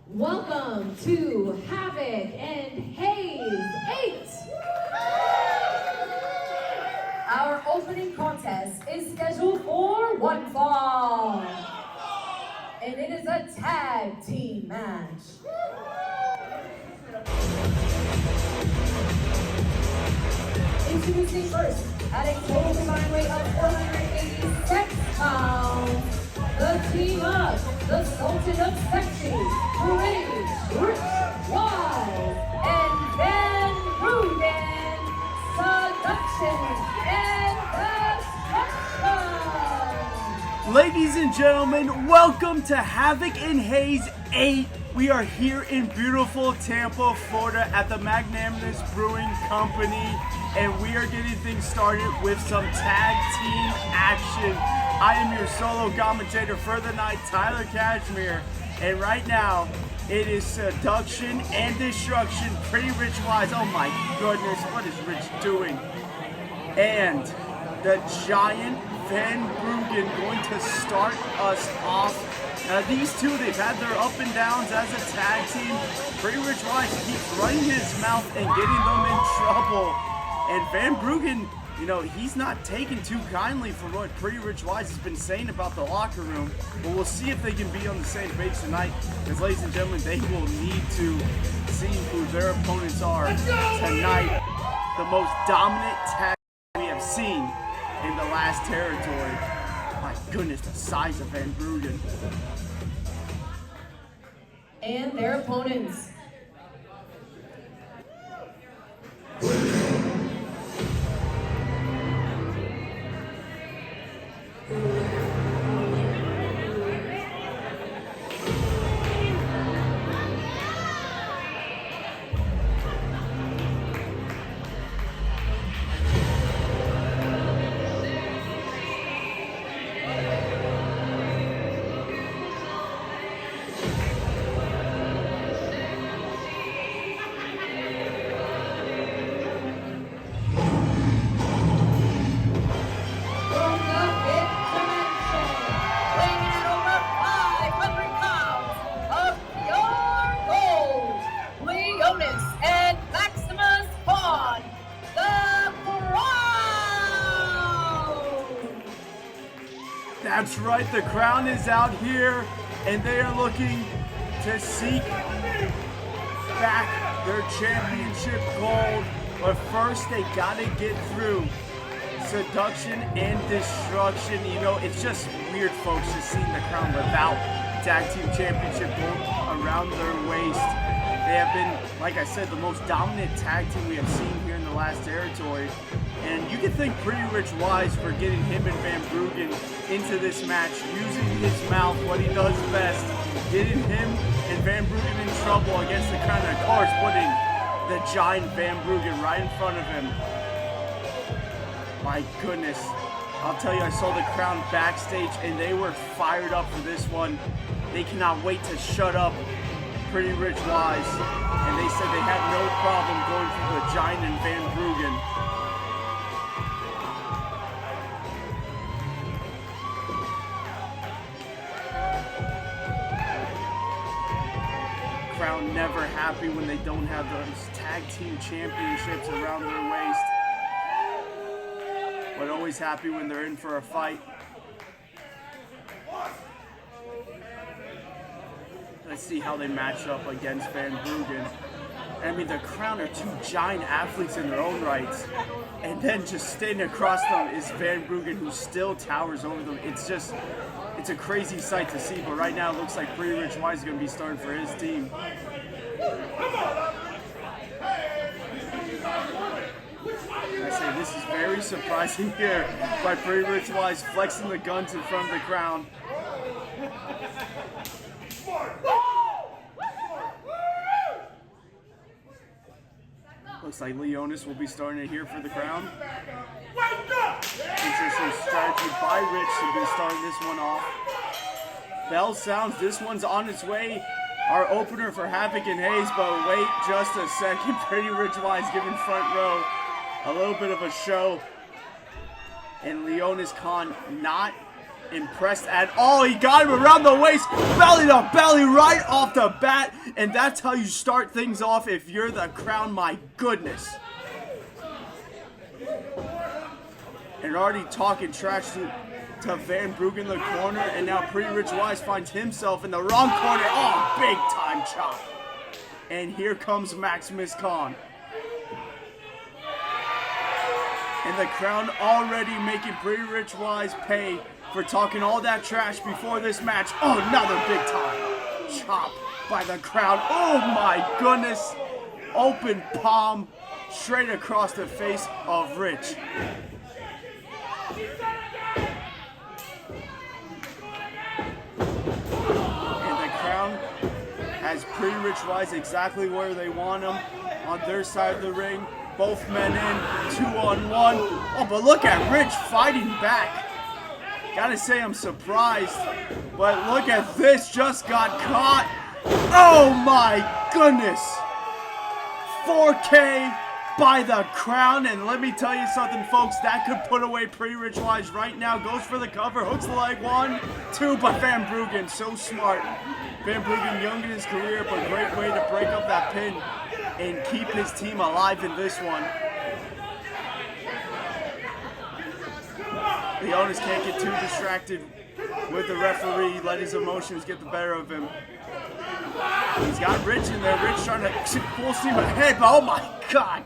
Welcome to Havoc and Haze 8. Our opening contest is scheduled for one fall. And it is a tag team match. Introducing first, at a total combined weight of 486 pounds, the team of the Sultan of Sexy, Briggs, and Van Bruggen, Seduction and Destruction. Ladies and gentlemen, welcome to Havoc and Haze 8. We are here in beautiful Tampa, Florida at the Magnanimous Brewing Company, and we are getting things started with some tag team action. I am your solo commentator for the night, Tyler Cashmere, and right now it is Seduction and Destruction, Pretty Rich Wise. Oh my goodness, what is Rich doing? And the giant Van Bruggen going to start us off. Now these two, they've had their up and downs as a tag team. Pretty Rich Wise keeps running his mouth and getting them in trouble. And Van Bruggen, you know, he's not taking too kindly for what Pretty Rich Wise has been saying about the locker room. But we'll see if they can be on the same page tonight. Because ladies and gentlemen, they will need to see who their opponents are tonight. The most dominant tag we have seen in the last territory. My goodness, the size of Van Bruggen. And their opponents. That's right, the Qrown is out here, and they are looking to seek back their championship gold. But first, they gotta get through Seduction and Destruction. You know, it's just weird, folks, just seeing the Qrown without tag team championship gold around their waist. They have been, like I said, the most dominant tag team we have seen here in the last territory. And you can thank Pretty Rich Wise for getting him and Van Bruggen into this match, using his mouth, what he does best, getting him and Van Bruggen in trouble against the Qrown, and of course putting the giant Van Bruggen right in front of him. My goodness. I'll tell you, I saw the Qrown backstage and they were fired up for this one. They cannot wait to shut up Pretty Rich Wise. And they said they had no problem going for the giant and Van Bruggen. Qrown never happy when they don't have those tag team championships around their waist, but always happy when they're in for a fight. Let's see how they match up against Van Bruggen. I mean, the Qrown are two giant athletes in their own rights, and then just standing across them is Van Bruggen, who still towers over them. It's a crazy sight to see, but right now it looks like Pretty Rich Wise is going to be starting for his team. I say this is very surprising here by Pretty Rich Wise flexing the guns in front of the Qrown. Looks like Leonis will be starting it here for the Qrown. Interesting strategy by Rich to be starting this one off. Bell sounds, this one's on its way. Our opener for Havoc and Haze, but wait just a second. Pretty Rich Wise giving front row a little bit of a show. And Leonis Khan not impressed at all. He got him around the waist, belly to belly right off the bat. And that's how you start things off if you're the Qrown, my goodness. And already talking trash to Van Bruggen in the corner. And now Pretty Rich Wise finds himself in the wrong corner. Oh, big time chop. And here comes Maximus Khan. And the Qrown already making Pretty Rich Wise pay for talking all that trash before this match. Oh, another big time chop by the Qrown. Oh my goodness. Open palm straight across the face of Rich. And the Qrown has Pretty Rich Wise exactly where they want him on their side of the ring. Both men in, 2-on-1. Oh, but look at Rich fighting back. Gotta say I'm surprised. But look at this, just got caught. Oh my goodness. 4K by the Qrown. And let me tell you something, folks. That could put away Pretty Rich Wise right now. Goes for the cover, hooks the leg, 1, 2. But Van Bruggen, so smart. Van Bruggen, young in his career, but great way to break up that pin and keep his team alive in this one. Leonis can't get too distracted with the referee. Let his emotions get the better of him. He's got Rich in there. Rich trying to full steam ahead, but oh my God.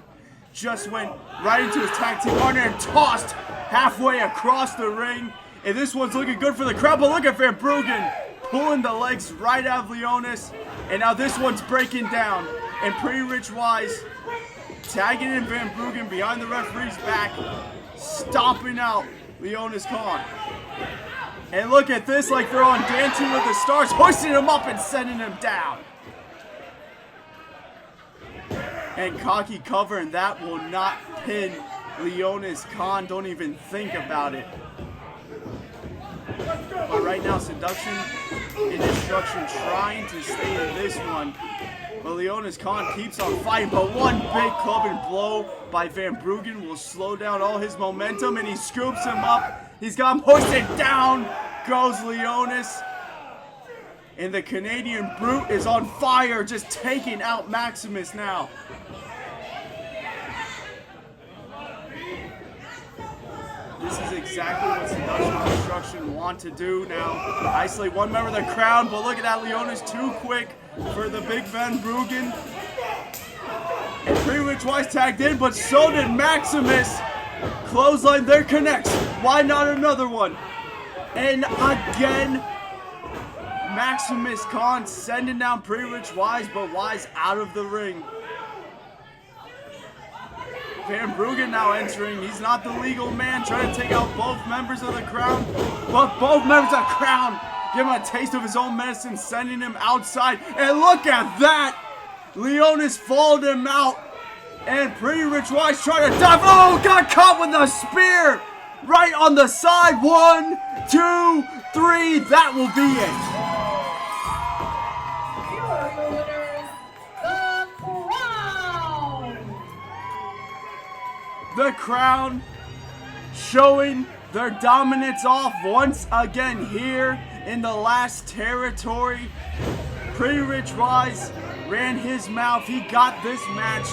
Just went right into his tag team partner and tossed halfway across the ring. And this one's looking good for the Qrown, but look at Van Bruggen pulling the legs right out of Leonis. And now this one's breaking down. And Pretty Rich Wise tagging in Van Bruggen behind the referee's back, stomping out Leonis Khan. And look at this, like they're on Dancing with the Stars, hoisting him up and sending him down. And cocky cover, and that will not pin Leonis Khan. Don't even think about it. But right now, Seduction and Destruction trying to stay in this one. But Leonis Khan keeps on fighting, but one big club and blow by Van Bruggen will slow down all his momentum, and he scoops him up. He's got him hoisted down. Goes Leonis. And the Canadian Brute is on fire, just taking out Maximus now. This is exactly what Seduction and Destruction want to do now. Isolate one member of the Qrown, but look at that, Leonis too quick for the big Van Bruggen. And Pretty Rich Wise tagged in, but so did Maximus. Clothesline, there connects. Why not another one? And again, Maximus Khan sending down Pretty Rich Wise, but Wise out of the ring. Van Bruggen now entering. He's not the legal man, trying to take out both members of the Qrown. But both members of the Qrown give him a taste of his own medicine, sending him outside. And look at that! Leonis followed him out. And Pretty Rich Wise trying to dive. Oh, got caught with a spear! Right on the side. 1, 2, 3. That will be it. The Qrown showing their dominance off once again here in the last territory. Pretty Rich Wise ran his mouth. He got this match.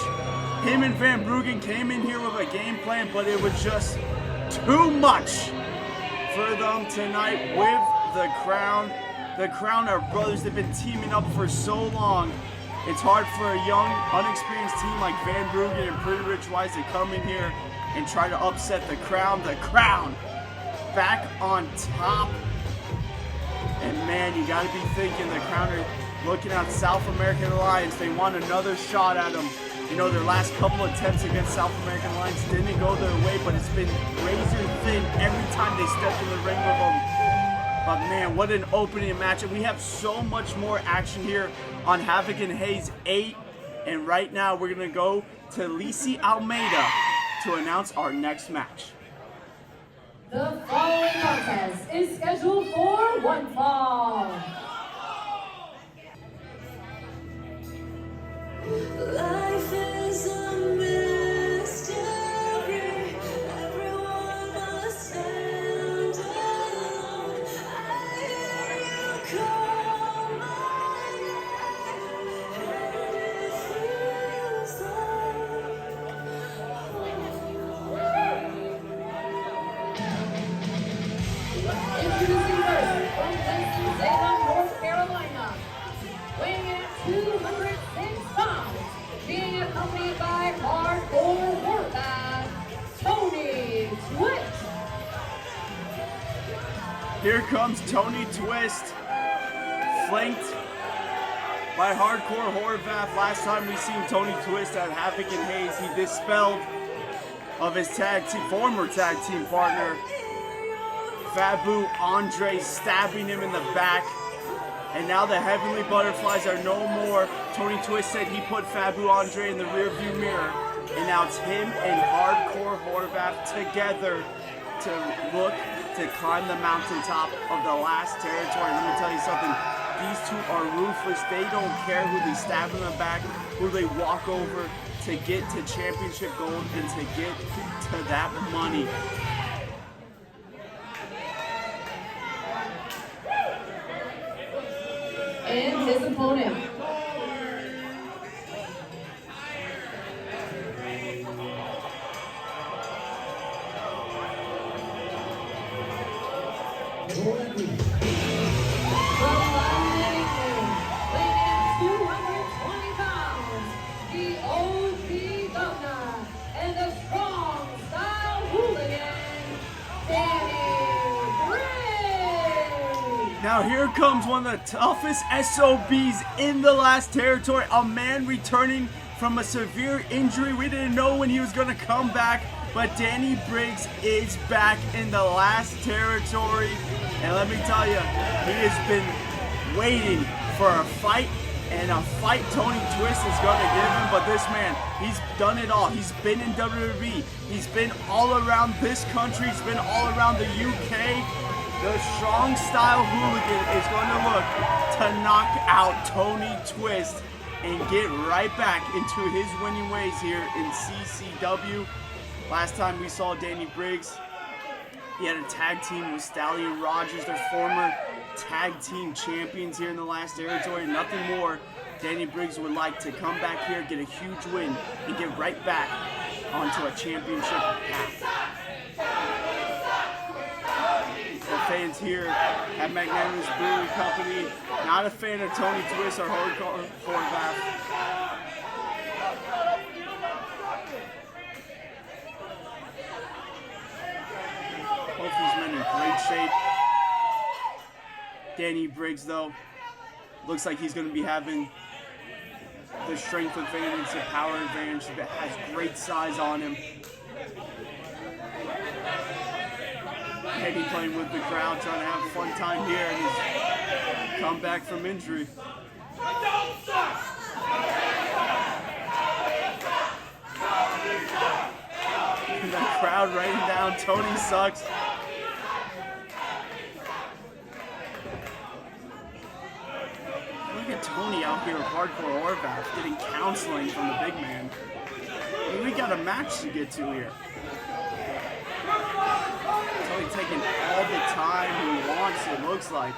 Him and Van Bruggen came in here with a game plan, but it was just too much for them tonight with the Qrown. The Qrown are brothers. They've been teaming up for so long. It's hard for a young, unexperienced team like Van Bruggen and Pretty Rich Wise to come in here and try to upset the Qrown. The Qrown back on top. And man, you gotta be thinking the Qrown are looking at South American Alliance. They want another shot at them. You know, their last couple attempts against South American Alliance didn't go their way, but it's been razor thin every time they stepped in the ring with them. But man, what an opening match. And we have so much more action here on Havoc and Haze 8. And right now, we're going to go to Lisi Almeida to announce our next match. The following contest is scheduled for one fall. Life is a mystery. Everyone must stand alone. Here comes Tony Twist, flanked by Hardcore Horvath. Last time we seen Tony Twist at Havoc and Haze, he dispelled of his former tag team partner, Fabu Andre, stabbing him in the back. And now the Heavenly Butterflies are no more. Tony Twist said he put Fabu Andre in the rearview mirror. And now it's him and Hardcore Horvath together to look to climb the mountaintop of the last territory. Let me tell you something. These two are ruthless. They don't care who they stab in the back, who they walk over to get to championship gold and to get to that money. And his opponent. Now here comes one of the toughest SOBs in the last territory. A man returning from a severe injury. We didn't know when he was going to come back, but Danny Briggs is back in the last territory. And let me tell you, he has been waiting for a fight, and a fight Tony Twist is going to give him. But this man, he's done it all. He's been in WWE. He's been all around this country. He's been all around the UK. The strong style hooligan is going to look to knock out Tony Twist and get right back into his winning ways here in CCW. Last time we saw Danny Briggs, he had a tag team with Stallion Rogers, their former tag team champions here in the last territory. Nothing more. Danny Briggs would like to come back here, get a huge win, and get right back onto a championship path. The fans here at Magnanimous Brewing Company, not a fan of Tony Twist or Horvath. Both these men in great shape. Danny Briggs, though, looks like he's going to be having the strength advantage, the power advantage, that has great size on him. Eddie playing with the crowd, trying to have a fun time here, and he's come back from injury. And the crowd writing down Tony sucks. Look at Tony out here with Hardcore Horvath getting counseling from the big man. I mean, we got a match to get to here. Tony taking all the time he wants, it looks like.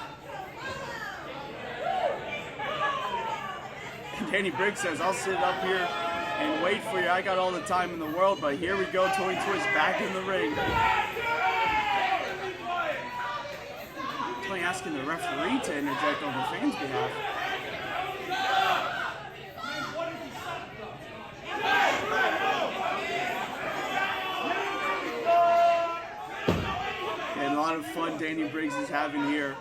And Danny Briggs says, I'll sit up here and wait for you. I got all the time in the world, but here we go. Tony Twist back in the ring. Tony asking the referee to interject on the fans' behalf. And a lot of fun Danny Briggs is having here.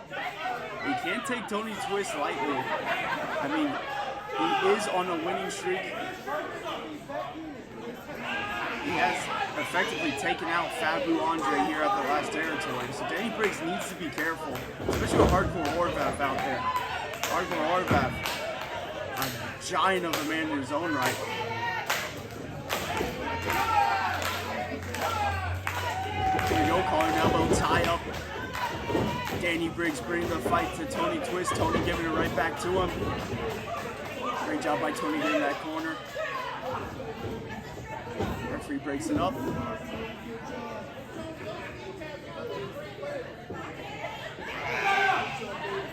You can't take Tony Twist lightly. I mean, he is on a winning streak. He has effectively taken out Fabu Andre here at the last territory. So Danny Briggs needs to be careful, especially with Hardcore Horvath out there. Hardcore Horvath, a giant of a man in his own right. Here we go, calling elbow tie up. Danny Briggs bringing the fight to Tony Twist. Tony giving it right back to him. Great job by Tony getting that corner. Referee breaks it up.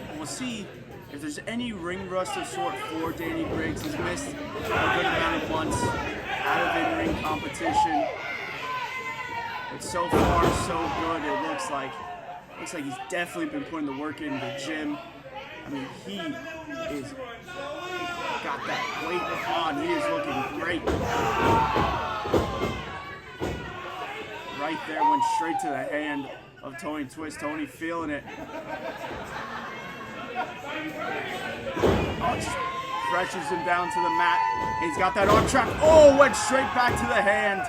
And we'll see if there's any ring rust of sort for Danny Briggs. He's missed a good amount of months out of in-ring competition. But so far, so good, it looks like. Looks like he's definitely been putting the work in the gym. I mean, he is got that weight on. He is looking great. Right there, went straight to the hand of Tony Twist. Tony feeling it. Oh, just pressures him down to the mat. He's got that arm trap. Oh, went straight back to the hand.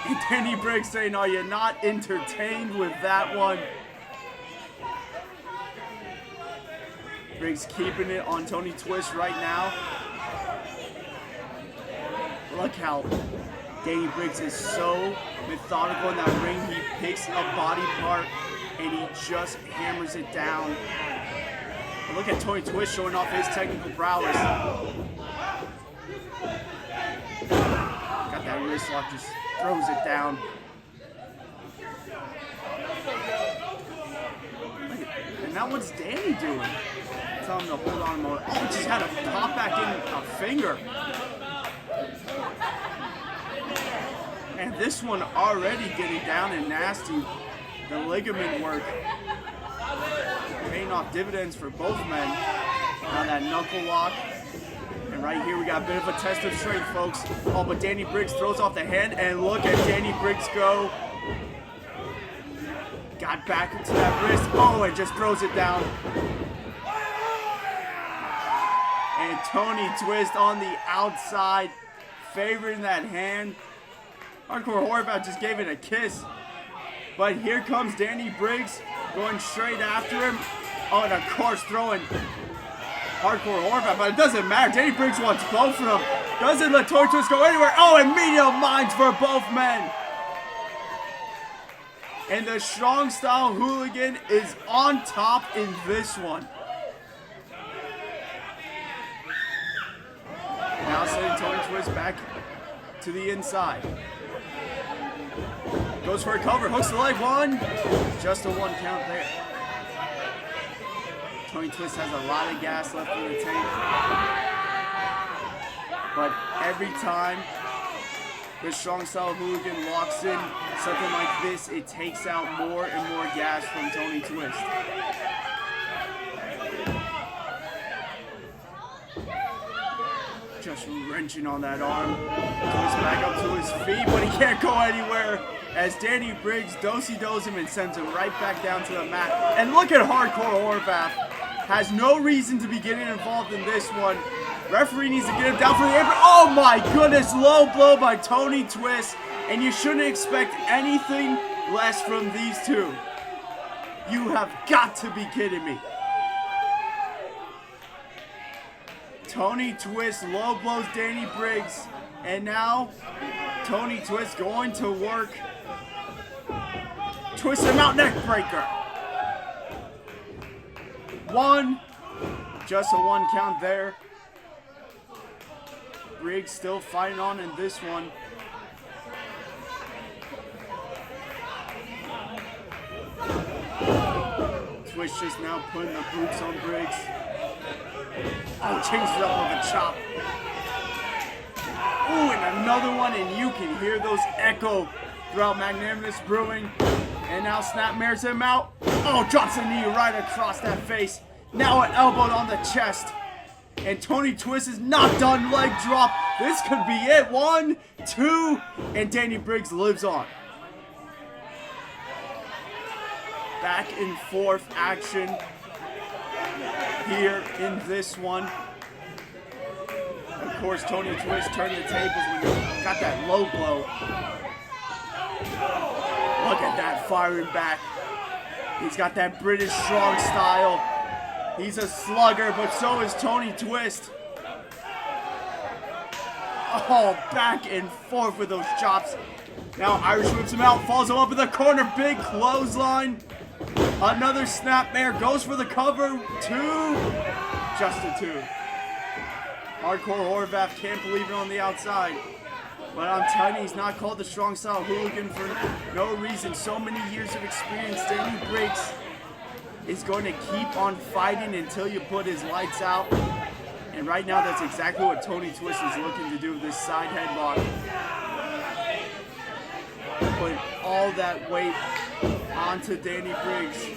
And Danny Briggs saying, are you not entertained with that one? Briggs keeping it on Tony Twist right now. Look how Danny Briggs is so methodical in that ring. He picks a body part and he just hammers it down. But look at Tony Twist showing off his technical prowess. Got that wrist lock, just throws it down. And now what's Danny doing? Tell him to hold on more. Oh, just had to pop back in a finger. And this one already getting down and nasty. The ligament work paying off dividends for both men. Now that knuckle lock. And right here we got a bit of a test of strength, folks. Oh, but Danny Briggs throws off the hand, and look at Danny Briggs go. Got back into that wrist. Oh, and just throws it down. And Tony Twist on the outside, favoring that hand. Hardcore Horvath just gave it a kiss. But here comes Danny Briggs going straight after him. Oh, and of course throwing Hardcore Horvath, but it doesn't matter. Danny Briggs wants both of them. Doesn't let Tony Twist go anywhere. Oh, and medium minds for both men. And the strong style hooligan is on top in this one. Now sending Tony Twist back to the inside. Goes for a cover, hooks the leg, one. Just a 1 count there. Tony Twist has a lot of gas left in the tank. But every time the strong style hooligan locks in something like this, it takes out more and more gas from Tony Twist. Just wrenching on that arm. Twist back up to his feet, but he can't go anywhere as Danny Briggs do-si-dos him and sends him right back down to the mat. And look at Hardcore Horvath. Has no reason to be getting involved in this one. Referee needs to get him down for the apron. Oh my goodness, low blow by Tony Twist. And you shouldn't expect anything less from these two. You have got to be kidding me. Tony Twist low blows Danny Briggs. And now, Tony Twist going to work. Twist him out, neck breaker. One. Just a 1 count there. Briggs still fighting on in this one. Twist just now putting the boots on Briggs. Oh, changes it up with a chop. Ooh, and another one, and you can hear those echo throughout Magnanimous Brewing. And now Snapmares him out. Oh, drops a knee right across that face. Now an elbow on the chest. And Tony Twist is not done. Leg drop. This could be it. 1, 2, and Danny Briggs lives on. Back and forth action here in this one. Of course, Tony Twist turned the tables when you got that low blow. Look at that firing back. He's got that British strong style. He's a slugger, but so is Tony Twist. Oh, back and forth with those chops. Now Irish whips him out, falls him up in the corner. Big clothesline. Another snapmare, goes for the cover. 2, just a 2. Hardcore Horvath can't believe it on the outside. But I'm telling you, he's not called the strong style hooligan for no reason. So many years of experience. Danny Briggs is going to keep on fighting until you put his lights out. And right now, that's exactly what Tony Twist is looking to do with this side headlock. Put all that weight onto Danny Briggs.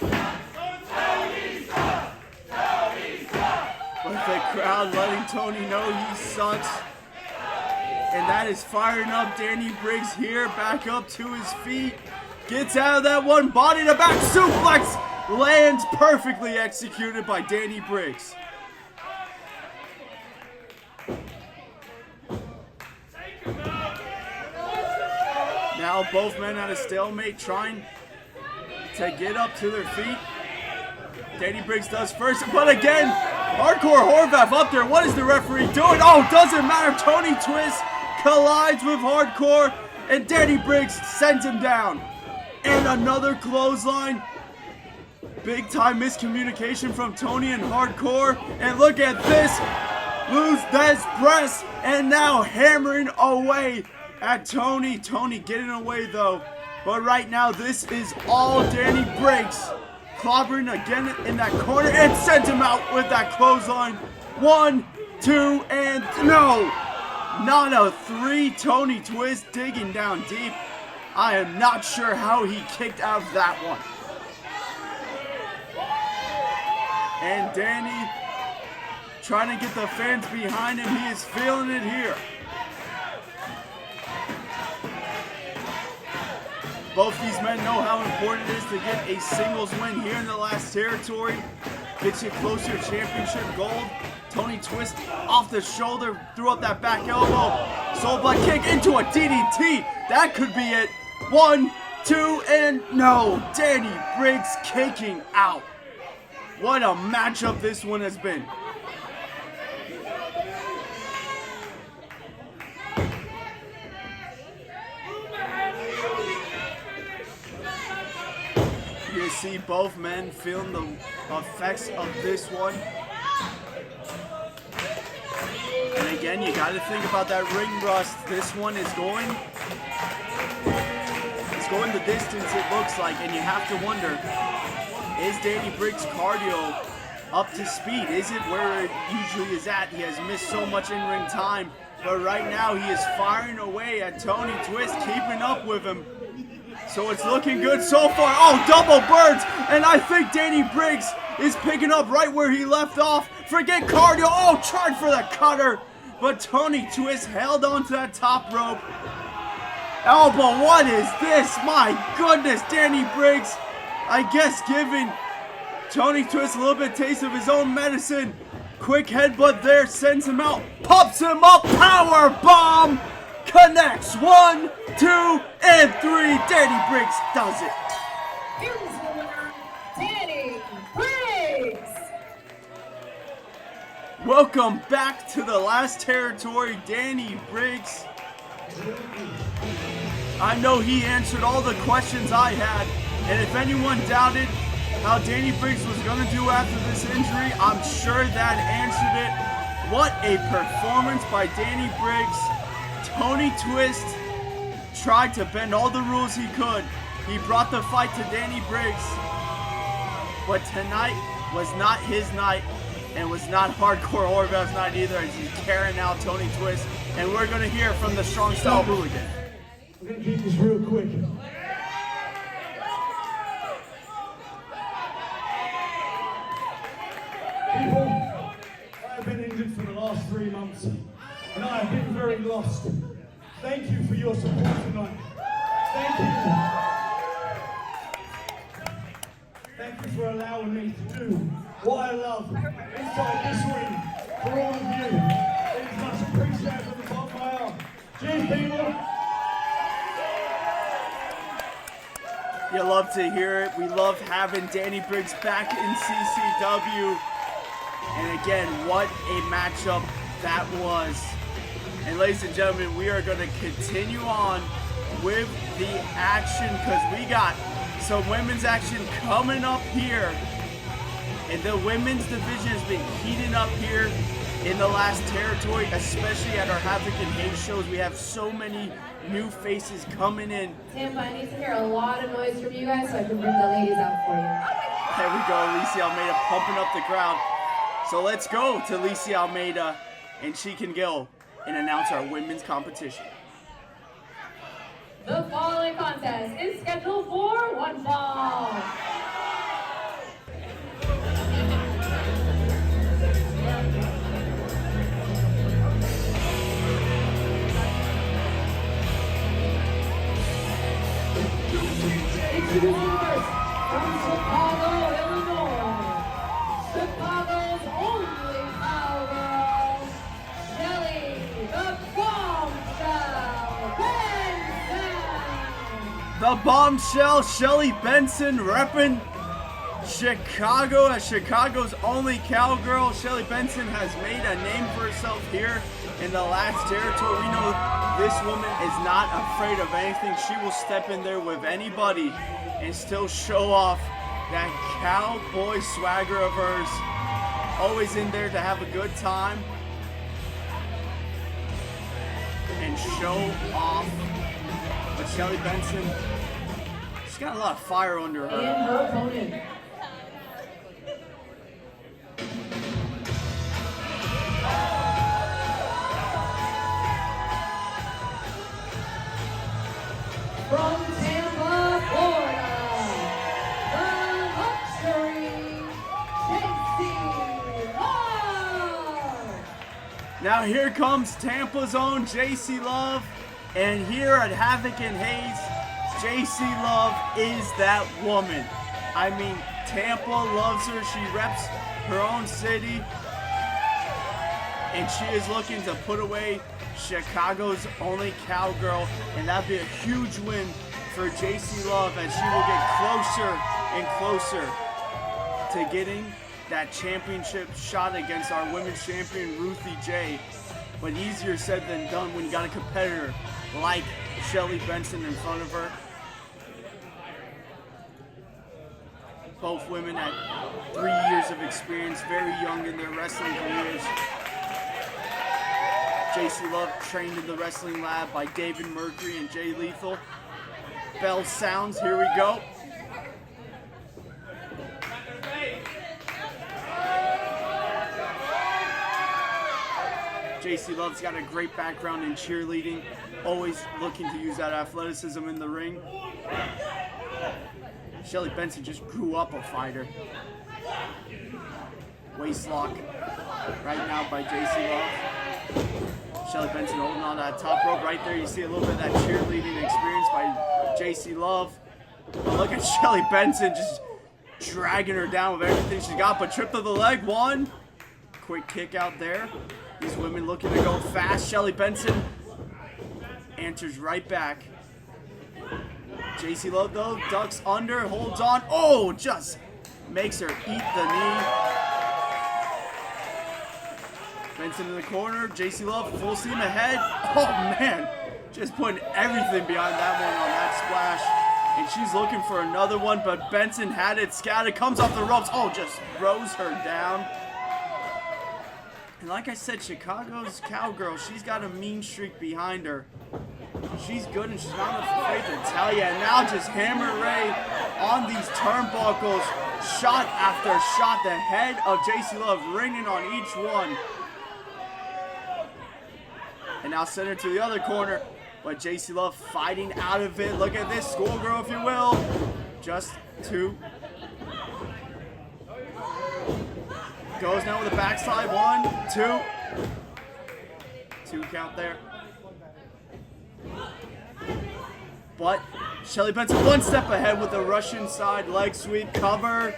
But the crowd letting Tony know he sucks. And that is firing up Danny Briggs here, back up to his feet. Gets out of that one, body to back suplex. Lands perfectly executed by Danny Briggs. Now both men at a stalemate trying to get up to their feet. Danny Briggs does first, but again, Hardcore Horvath up there. What is the referee doing? Oh, doesn't matter. Tony Twist collides with Hardcore, and Danny Briggs sends him down. And another clothesline. Big time miscommunication from Tony and Hardcore. And look at this. Lose this press, and now hammering away at Tony. Tony getting away though. But right now, this is all Danny Briggs. Clobbering again in that corner and sends him out with that clothesline. 1, 2, and no! Not a 3. Tony Twist digging down deep. I am not sure how he kicked out of that one. And Danny trying to get the fans behind him. He is feeling it here. Both these men know how important it is to get a singles win here in the last territory. Gets you closer to championship gold. Tony Twist off the shoulder, threw up that back elbow. Soul Blood kick into a DDT. That could be it. 1, 2, and no. Danny Briggs kicking out. What a matchup this one has been. You see both men feeling the effects of this one. And again, you got to think about that ring rust. This one is going the distance, it looks like, and you have to wonder, is Danny Briggs' cardio up to speed? Is it where it usually is at? He has missed so much in-ring time, but right now he is firing away at Tony Twist, keeping up with him. So it's looking good so far. Oh, double birds, and I think Danny Briggs is picking up right where he left off. Forget cardio. Oh, tried for the cutter, but Tony Twist held onto that top rope. Elbow, what is this? My goodness, Danny Briggs, I guess giving Tony Twist a little bit of taste of his own medicine. Quick headbutt there, sends him out, pops him up, power bomb, connects. 1, 2, and 3. Danny Briggs does it. Here's the winner, Danny Briggs. Welcome back to the last territory, Danny Briggs. I know he answered all the questions I had, and if anyone doubted how Danny Briggs was going to do after this injury, I'm sure that answered it. What a performance by Danny Briggs. Tony Twist tried to bend all the rules he could. He brought the fight to Danny Briggs, but tonight was not his night, and was not Hardcore Horvath's night either, as he's carrying out Tony Twist. And we're going to hear from the Strong Style Bruggen. We're going to keep this real quick. People, I have been injured for the last 3 months, and I have been very lost. Thank you for your support tonight. Thank you. Thank you for allowing me to do what I love inside this ring for all of you. It is much appreciated from the bottom of my heart. Cheers, people. You love to hear it. We love having Danny Briggs back in CCW. And again, what a matchup that was. And ladies and gentlemen, we are going to continue on with the action, because we got some women's action coming up here. And the women's division has been heating up here in the last territory, especially at our Havoc and Haze shows. We have so many new faces coming in. Tampa, I need to hear a lot of noise from you guys so I can bring the ladies out for you. There we go, Lacey Almeida pumping up the crowd. So let's go to Lacey Almeida, and she can go and announce our women's competition. The following contest is scheduled for one fall. introducing you first from Chicago, Illinois, Chicago's only cowgirl, Shelly, the bombshell, Benson. The bombshell, Shelly Benson, repping Chicago as Chicago's only cowgirl. Shelly Benson has made a name for herself here in the last territory. We know this woman is not afraid of anything. She will step in there with anybody and still show off that cowboy swagger of hers. Always in there to have a good time and show off. But Shelly Benson, she's got a lot of fire under her. And her opponent. From Tampa, Florida, the luxury Jacey Love. Now here comes Tampa's own Jacey Love, and here at Havoc and Haze, Jacey Love is that woman. I mean, Tampa loves her. She reps her own city, and she is looking to put away Chicago's only cowgirl, and that'd be a huge win for Jacey Love as she will get closer and closer to getting that championship shot against our women's champion Ruthie J. But easier said than done when you got a competitor like Shelly Benson in front of her. Both women at 3 years of experience, very young in their wrestling careers. Jacey Love trained in the wrestling lab by Devin, Mercury, and Jay Lethal. Bell sounds, here we go. Jacey Love's got a great background in cheerleading, always looking to use that athleticism in the ring. Shelly Benson just grew up a fighter. Waist lock right now by Jacey Love. Shelly Benson holding on to that top rope right there. You see a little bit of that cheerleading experience by Jacey Love. But look at Shelly Benson just dragging her down with everything she's got. But trip to the leg, one. Quick kick out there. These women looking to go fast. Shelly Benson answers right back. Jacey Love though, ducks under, holds on. Oh, just makes her eat the knee. Benson in the corner, Jacey Love full steam ahead. Oh man, just putting everything behind that one on that splash. And she's looking for another one, but Benson had it scattered, comes off the ropes. Oh, just throws her down. And like I said, Chicago's cowgirl, she's got a mean streak behind her. She's good and she's not afraid to tell you. And now just Hammer Ray on these turnbuckles, shot after shot. The head of Jacey Love ringing on each one. And now send her to the other corner. But Jacey Love fighting out of it. Look at this, schoolgirl if you will. Just two. Goes now with a backslide. 1, 2. 2 count there. But Shelly Benson one step ahead with the Russian side leg sweep cover.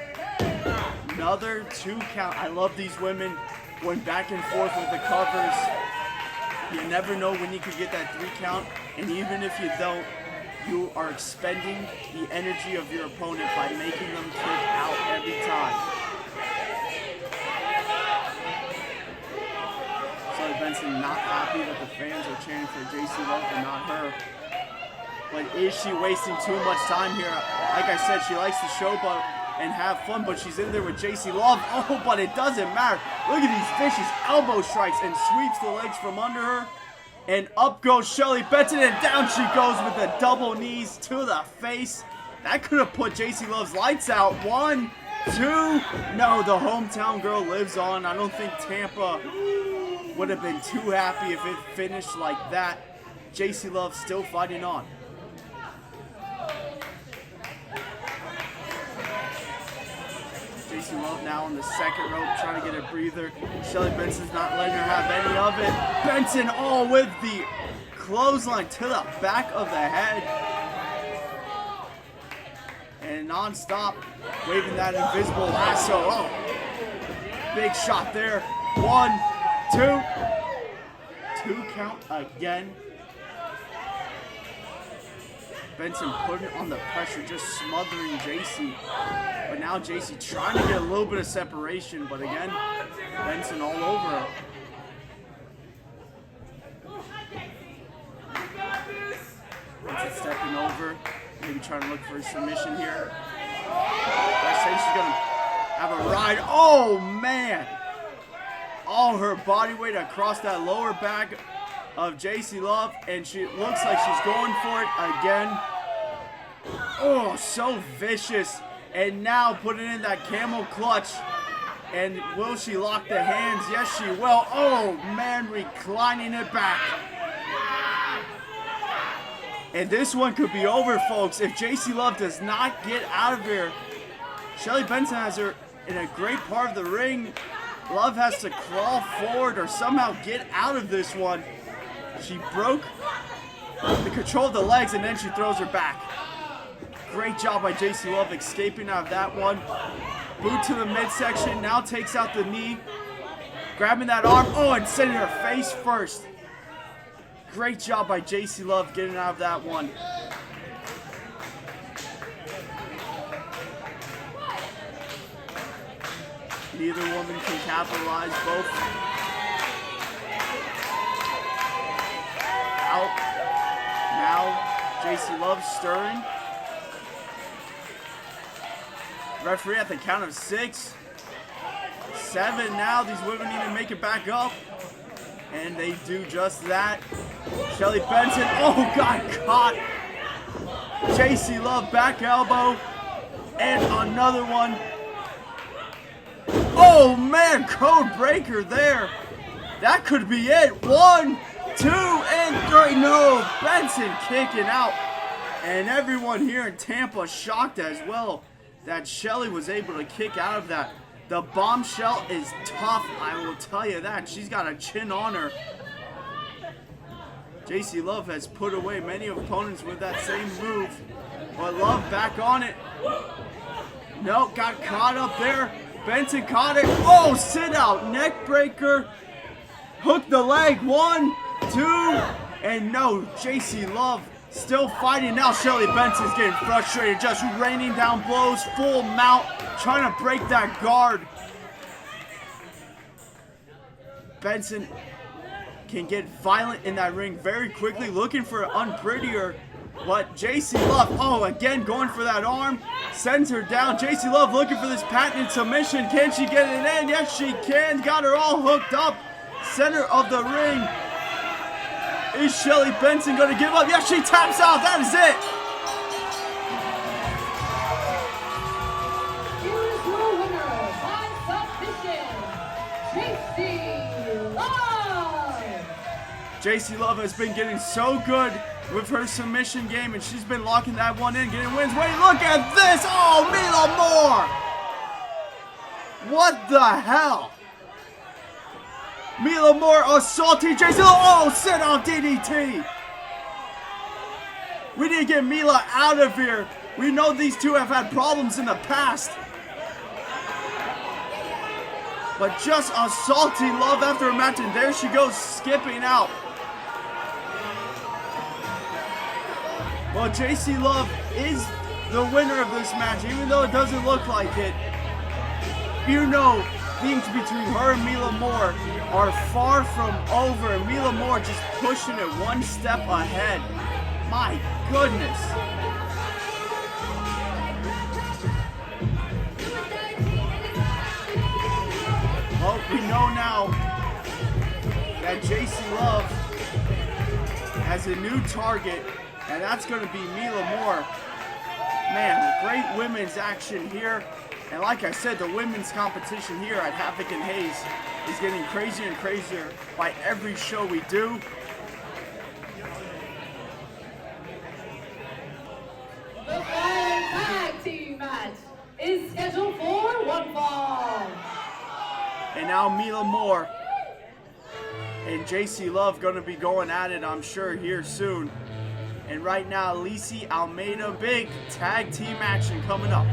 Another 2 count. I love these women going back and forth with the covers. You never know when you could get that 3 count, and even if you don't, you are expending the energy of your opponent by making them kick out every time. Shelly Benson not happy that the fans are cheering for Jacey Love and not her. But is she wasting too much time here? Like I said, she likes to show up and have fun, but she's in there with Jacey Love. Oh, but it doesn't matter. Look at these vicious elbow strikes and sweeps the legs from under her. And up goes Shelly Benson, and down she goes with the double knees to the face. That could have put Jacey Love's lights out. 1, 2. No, the hometown girl lives on. I don't think Tampa would have been too happy if it finished like that. Jacey Love still fighting on. Jacey Love now on the second rope, trying to get a breather. Shelly Benson's not letting her have any of it. Benson with the clothesline to the back of the head. And non-stop, waving that invisible lasso. Oh, big shot there. 1, 2. 2 count again. Benson putting on the pressure, just smothering Jacey. But now Jacey trying to get a little bit of separation, but again, Benson all over her. Benson stepping over, maybe trying to look for a submission here. I say she's gonna have a ride. Oh man! All her body weight across that lower back of Jacey Love, and she looks like she's going for it again. Oh, so vicious. And now putting in that camel clutch. And will she lock the hands? Yes, she will. Oh man, reclining it back. And this one could be over, folks, if Jacey Love does not get out of here. Shelly Benson has her in a great part of the ring. Love has to crawl forward or somehow get out of this one. She broke the control of the legs and then she throws her back. Great job by Jacey Love escaping out of that one. Boot to the midsection, now takes out the knee. Grabbing that arm, oh, and sending her face first. Great job by Jacey Love getting out of that one. Neither woman can capitalize, both out. Now Jacey Love stirring. Referee at the count of 6, 7 now. These women need to make it back up. And they do just that. Shelly Benson, oh, got caught. Jacey Love back elbow. And another one. Oh man, code breaker there. That could be it. 1, 2, and 3. No, Benson kicking out. And everyone here in Tampa shocked as well that Shelly was able to kick out of that. The bombshell is tough, I will tell you that. She's got a chin on her. Jacey Love has put away many opponents with that same move. But Love back on it. Nope, got caught up there. Benson caught it. Oh, sit out, neck breaker. Hook the leg. 1, 2, and no, Jacey Love still fighting. Now Shelly Benson's getting frustrated, just raining down blows, full mount, trying to break that guard. Benson can get violent in that ring very quickly, looking for an unprettier. But Jacey Love, oh, again going for that arm, sends her down. Jacey Love looking for this patented submission. Can she get it in? Yes, she can. Got her all hooked up. Center of the ring. Is Shelly Benson going to give up? Yes, she taps out. That is it. Here is your winner by submission, Jacey Love. Jacey Love has been getting so good with her submission game, and she's been locking that one in, getting wins. Wait, look at this. Oh, Mila Moore. What the hell? Mila Moore assaulting Jacey Love. Oh, sit on DDT. We need to get Mila out of here. We know these two have had problems in the past. But just assaulting Love after a match, and there she goes, skipping out. Well, Jacey Love is the winner of this match, even though it doesn't look like it. You know, things between her and Mila Moore are far from over, and Mila Moore just pushing it one step ahead. My goodness. Well, we know now that Jacey Love has a new target, and that's going to be Mila Moore. Man, great women's action here. And like I said, the women's competition here at Havoc and Haze is getting crazier and crazier by every show we do. The following tag team match is scheduled for one fall. And now Mila Moore and Jacey Love going to be going at it, I'm sure, here soon. And right now, Lisi Almeida, big tag team action coming up.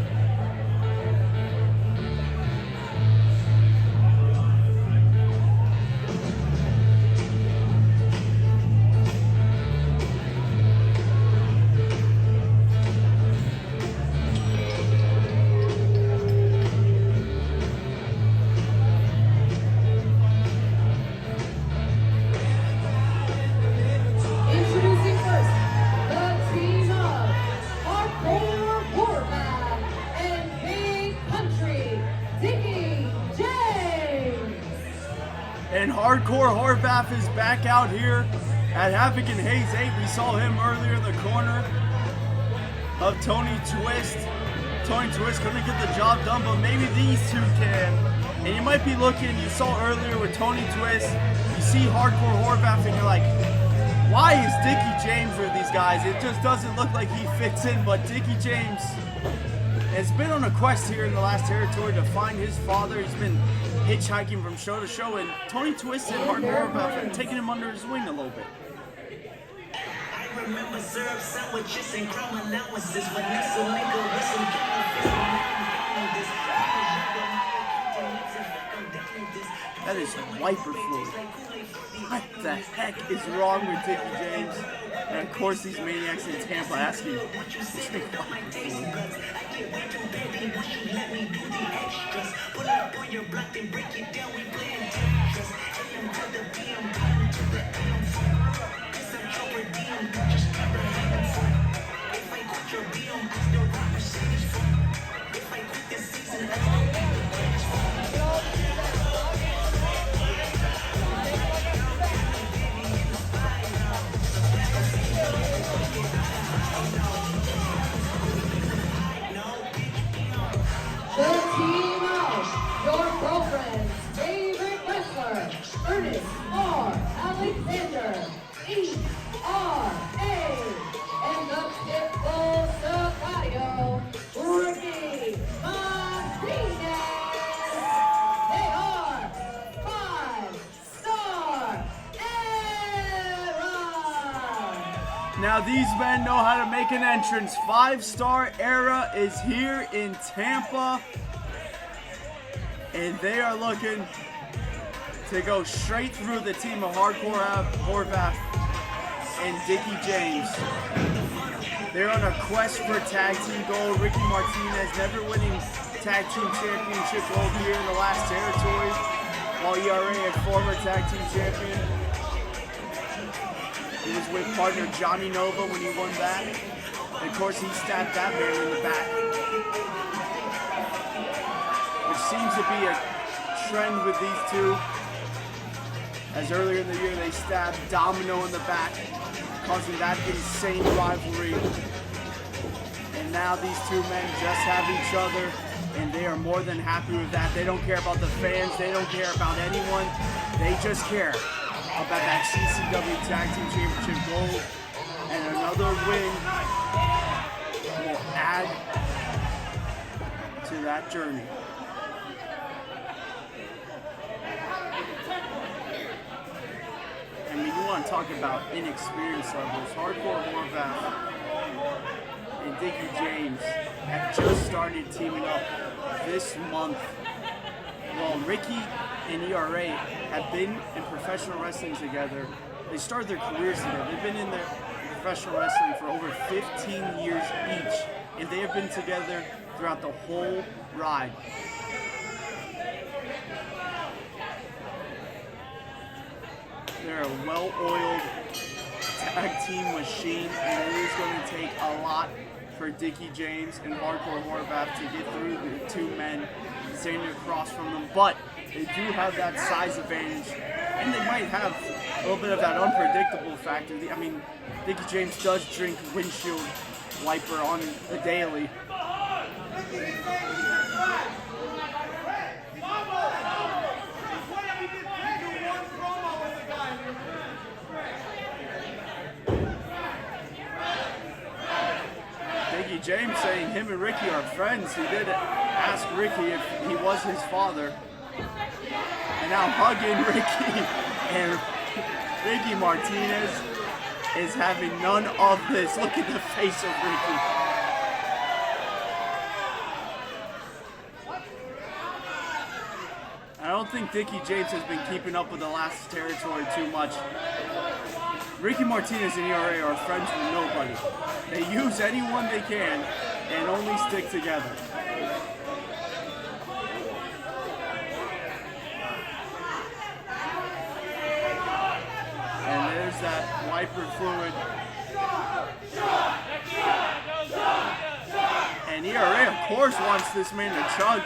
Introducing first, the team of Hardcore Horvath and Big Country, Dickie James. And Hardcore Horvath is back out here at Havoc and Haze 8. We saw him earlier in the corner of Tony Twist. Tony Twist couldn't get the job done, but maybe these two can. And you might be looking, you saw earlier with Tony Twist, you see Hardcore Horvath and you're like, why is Dickie James with these guys? It just doesn't look like he fits in, but Dickie James has been on a quest here in the last territory to find his father. He's been hitchhiking from show to show, and Tony Twist and Hardcore Horvath have taken him under his wing a little bit. I remember syrup sandwiches and Qrown allowances. Vanessa nigga with some That is wiper fluid. What the heck is wrong with Dickie James? And of course these maniacs in Tampa asking, what's your wiper fluid? pull up on your block and break it down. We playing Tetris. AM to the PM, PM to the AM. This I'm trouble DM. Just grab a handful. If I quit your BM, I still rock Mercedes. If I quit this season, I still be the greatest. The team of your girlfriend's favorite wrestler, Ernest R. Alexander, E.R.A. and the Pitbull Sicario, Ricky Martinez. They are 5-star era. Now these men know how to make an entrance. 5-star era is here in Tampa. And they are looking to go straight through the team of Hardcore Horvath and Dickie James. They're on a quest for tag team gold. Ricky Martinez never winning tag team championship gold here in the last territory, while ERA a former tag team champion. He was with partner Johnny Nova when he won that. And of course he stabbed that man in the back, which seems to be a trend with these two, as earlier in the year they stabbed Domino in the back, causing that insane rivalry. And now these two men just have each other, and they are more than happy with that. They don't care about the fans, they don't care about anyone, they just care about that CCW Tag Team Championship gold, and another win will add to that journey. I mean, you want to talk about inexperience levels. Hardcore Horvath and Dickie James have just started teaming up this month, while Ricky and ERA have been in professional wrestling together. They started their careers together. They've been in their professional wrestling for over 15 years each, and they have been together throughout the whole ride. They're a well-oiled tag team machine, and it is going to take a lot for Dickie James and Hardcore Horvath to get through the two men standing across from them. But they do have that size advantage, and they might have a little bit of that unpredictable factor. I mean, Dickie James does drink windshield wiper on a daily. Dickie James saying him and Ricky are friends. He did ask Ricky if he was his father. And now hugging Ricky and Ricky Martinez. is having none of this. Look at the face of Ricky. I don't think Dickie James has been keeping up with the last territory too much. Ricky Martinez and ERA are friends with nobody. They use anyone they can and only stick together. And there's that wiper fluid. And ERA, of course, wants this man to chug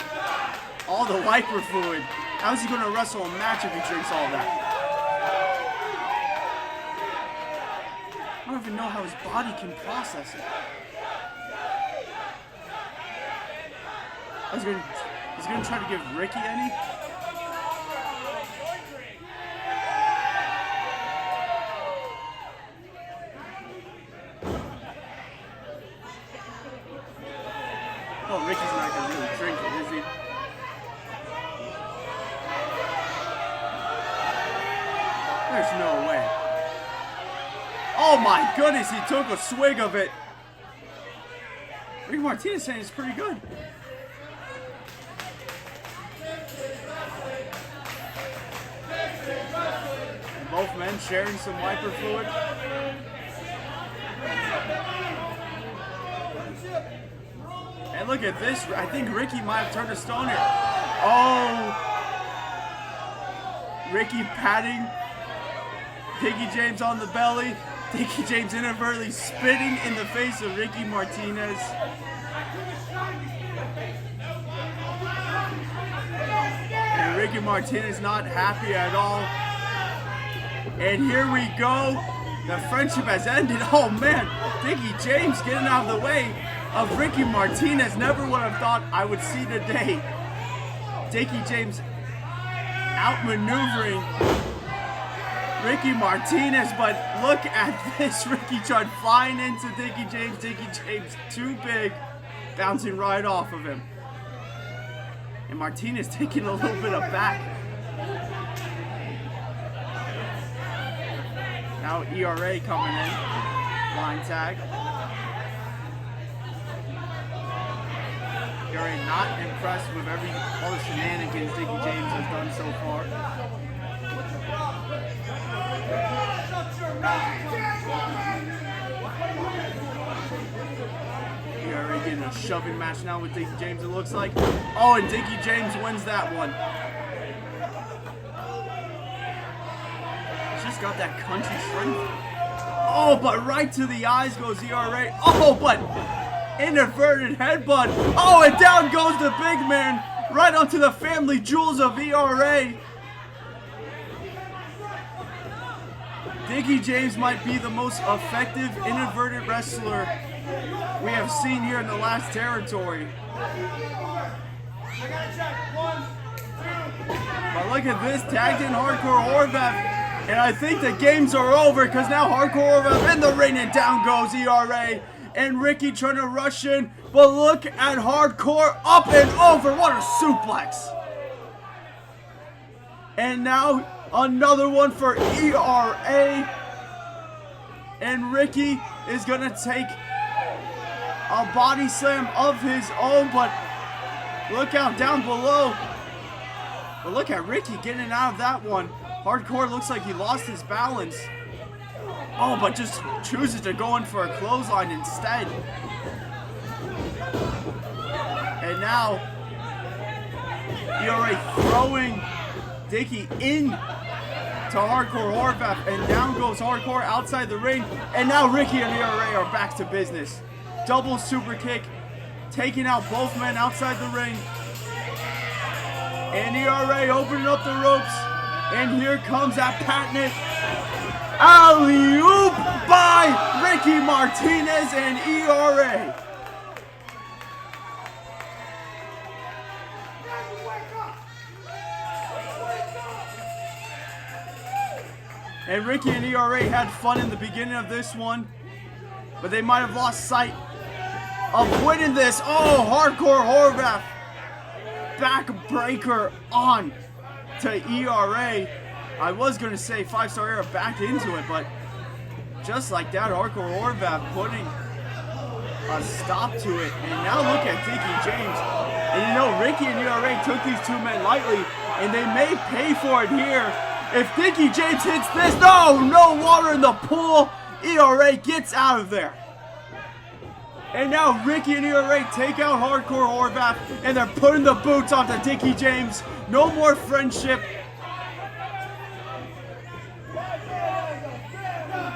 all the wiper fluid. How's he going to wrestle a match if he drinks all that? I don't even know how his body can process it. He's going to try to give Ricky any? Oh, Ricky's not going to really drink it, is he? There's no way. Oh my goodness, he took a swig of it. Ricky Martinez saying it's pretty good. And both men sharing some wiper fluid. And look at this. I think Ricky might have turned a stone here. Oh. Ricky patting Dickie James on the belly. Dickie James inadvertently spitting in the face of Ricky Martinez. And Ricky Martinez not happy at all. And here we go. The friendship has ended. Oh man, Dickie James getting out of the way of Ricky Martinez. Never would have thought I would see today. Dickie James outmaneuvering Ricky Martinez, but look at this. Ricky tried flying into Dickie James. Dickie James too big, bouncing right off of him. And Martinez taking a little bit of back. Now ERA coming in. Line tag. ERA not impressed with all the shenanigans Dickie James has done so far. ERA getting a shoving match now with Dickie James, it looks like. Oh, and Dickie James wins that one. He's just got that country strength. Oh, but right to the eyes goes ERA. Oh, but inadvertent headbutt. Oh, and down goes the big man right onto the family jewels of ERA. Dickie James might be the most effective inadvertent wrestler we have seen here in the last territory. But look at this, tagged in Hardcore Horvath. And I think the games are over because now Hardcore Horvath in the ring and down goes ERA. And Ricky trying to rush in. But look at Hardcore up and over. What a suplex. And now another one for ERA. And Ricky is going to take a body slam of his own. But look out down below. But look at Ricky getting out of that one. Hardcore looks like he lost his balance. Oh, but just chooses to go in for a clothesline instead. And now ERA throwing Dickie in to Hardcore Horvath, and down goes Hardcore outside the ring. And now Ricky and ERA are back to business. Double super kick, taking out both men outside the ring. And ERA opening up the ropes. And here comes that patented alley-oop by Ricky Martinez and ERA. And Ricky and ERA had fun in the beginning of this one, but they might have lost sight of winning this. Oh, Hardcore Horvath. Backbreaker on to ERA. I was going to say 5-star era back into it, but just like that, Hardcore Horvath putting a stop to it. And now look at Dickie James. And you know, Ricky and ERA took these two men lightly, and they may pay for it here. If Dickie James hits this, no water in the pool. ERA gets out of there. And now Ricky and ERA take out Hardcore Horvath, and they're putting the boots onto Dickie James. No more friendship.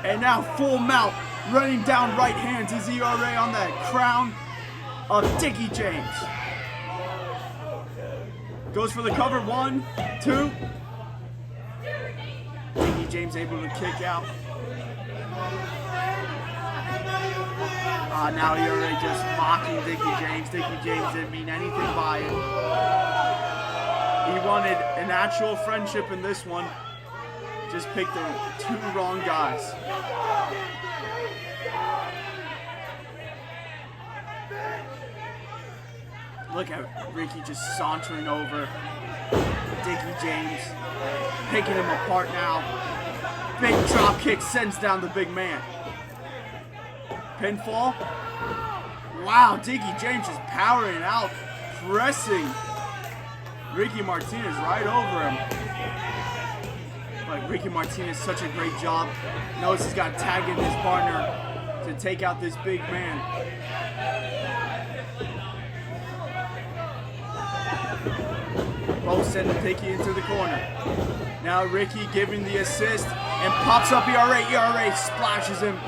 And now full mount, running down right hands is ERA on that crown of Dickie James. Goes for the cover, 1, 2. Dickie James able to kick out. Now ERA just mocking Dickie James. Dickie James didn't mean anything by it. He wanted an actual friendship in this one. Just picked the two wrong guys. Look at Ricky just sauntering over Dickie James, picking him apart now. Big drop kick sends down the big man. Pinfall. Wow, Dickie James is powering out, pressing Ricky Martinez right over him. But Ricky Martinez such a great job. Knows he's got to tag in his partner to take out this big man. Both sending Dickie into the corner. Now Ricky giving the assist and pops up ERA. ERA splashes him.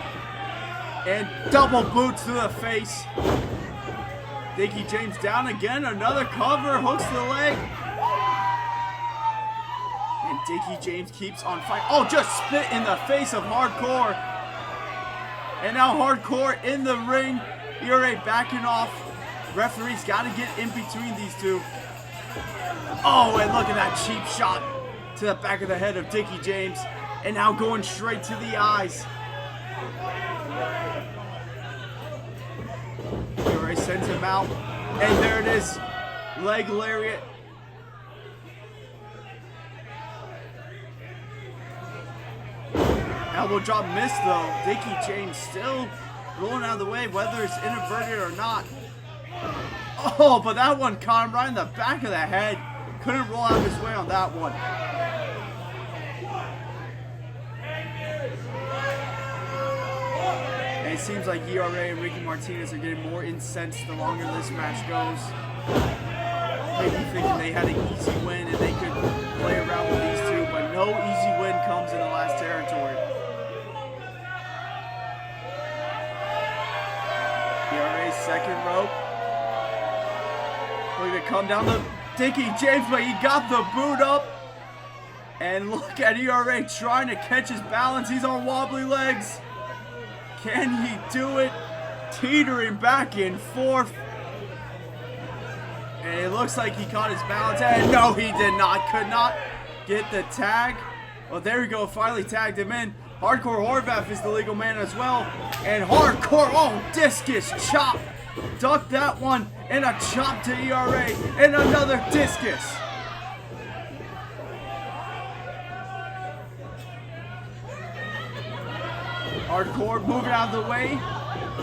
And double boots to the face. Dickie James down again. Another cover. Hooks the leg. And Dickie James keeps on fighting. Oh, just spit in the face of Hardcore. And now Hardcore in the ring. ERA backing off. Referee's got to get in between these two. Oh, and look at that cheap shot to the back of the head of Dickie James. And now going straight to the eyes. ERA sends him out. And there it is. Leg lariat. Elbow drop missed though. Dickie James still rolling out of the way, whether it's inverted or not. Oh, but that one caught him right in the back of the head. Couldn't roll out his way on that one. And it seems like ERA and Ricky Martinez are getting more incensed the longer this match goes. Maybe thinking they had an easy win and they could play around with these two, but no easy win comes in the last territory. ERA's second rope. Look at it come down to Dickie James, but he got the boot up. And look at ERA trying to catch his balance. He's on wobbly legs. Can he do it? Teetering back and forth. And it looks like he caught his balance. And no, he did not. Could not get the tag. Well, there we go. Finally tagged him in. Hardcore Horvath is the legal man as well. And Hardcore, oh, discus chop. Ducked that one. And a chop to ERA. And another discus. Hardcore moving out of the way.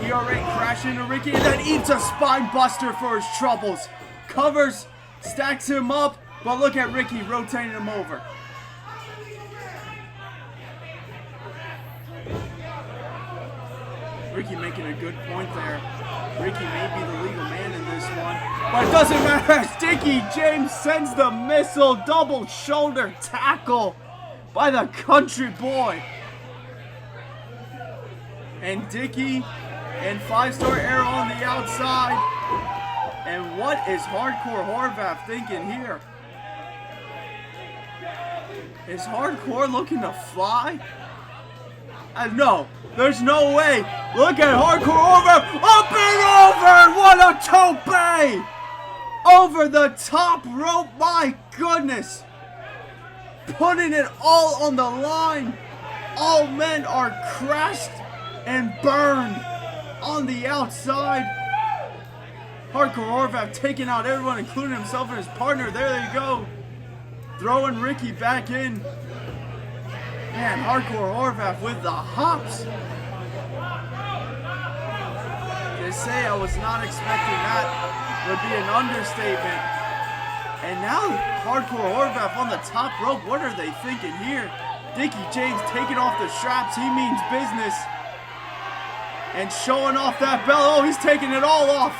ERA crashing into Ricky. And then eats a spine buster for his troubles. Covers, stacks him up. But look at Ricky rotating him over. Ricky making a good point there. Ricky may be the legal man in this one, but it doesn't matter as Dickie James sends the missile. Double shoulder tackle by the country boy. And Dickie and 5-star arrow on the outside. And what is Hardcore Horvath thinking here? Is Hardcore looking to fly? No, there's no way. Look at Hardcore Horvath. Up and over. What a tope. Over the top rope. My goodness. Putting it all on the line. All men are crashed and burned on the outside. Hardcore Horvath taking out everyone, including himself and his partner. There they go. Throwing Ricky back in. Man, Hardcore Horvath with the hops. They say I was not expecting that would be an understatement. And now Hardcore Horvath on the top rope. What are they thinking here? Dickie James taking off the straps. He means business. And showing off that belt. Oh, he's taking it all off.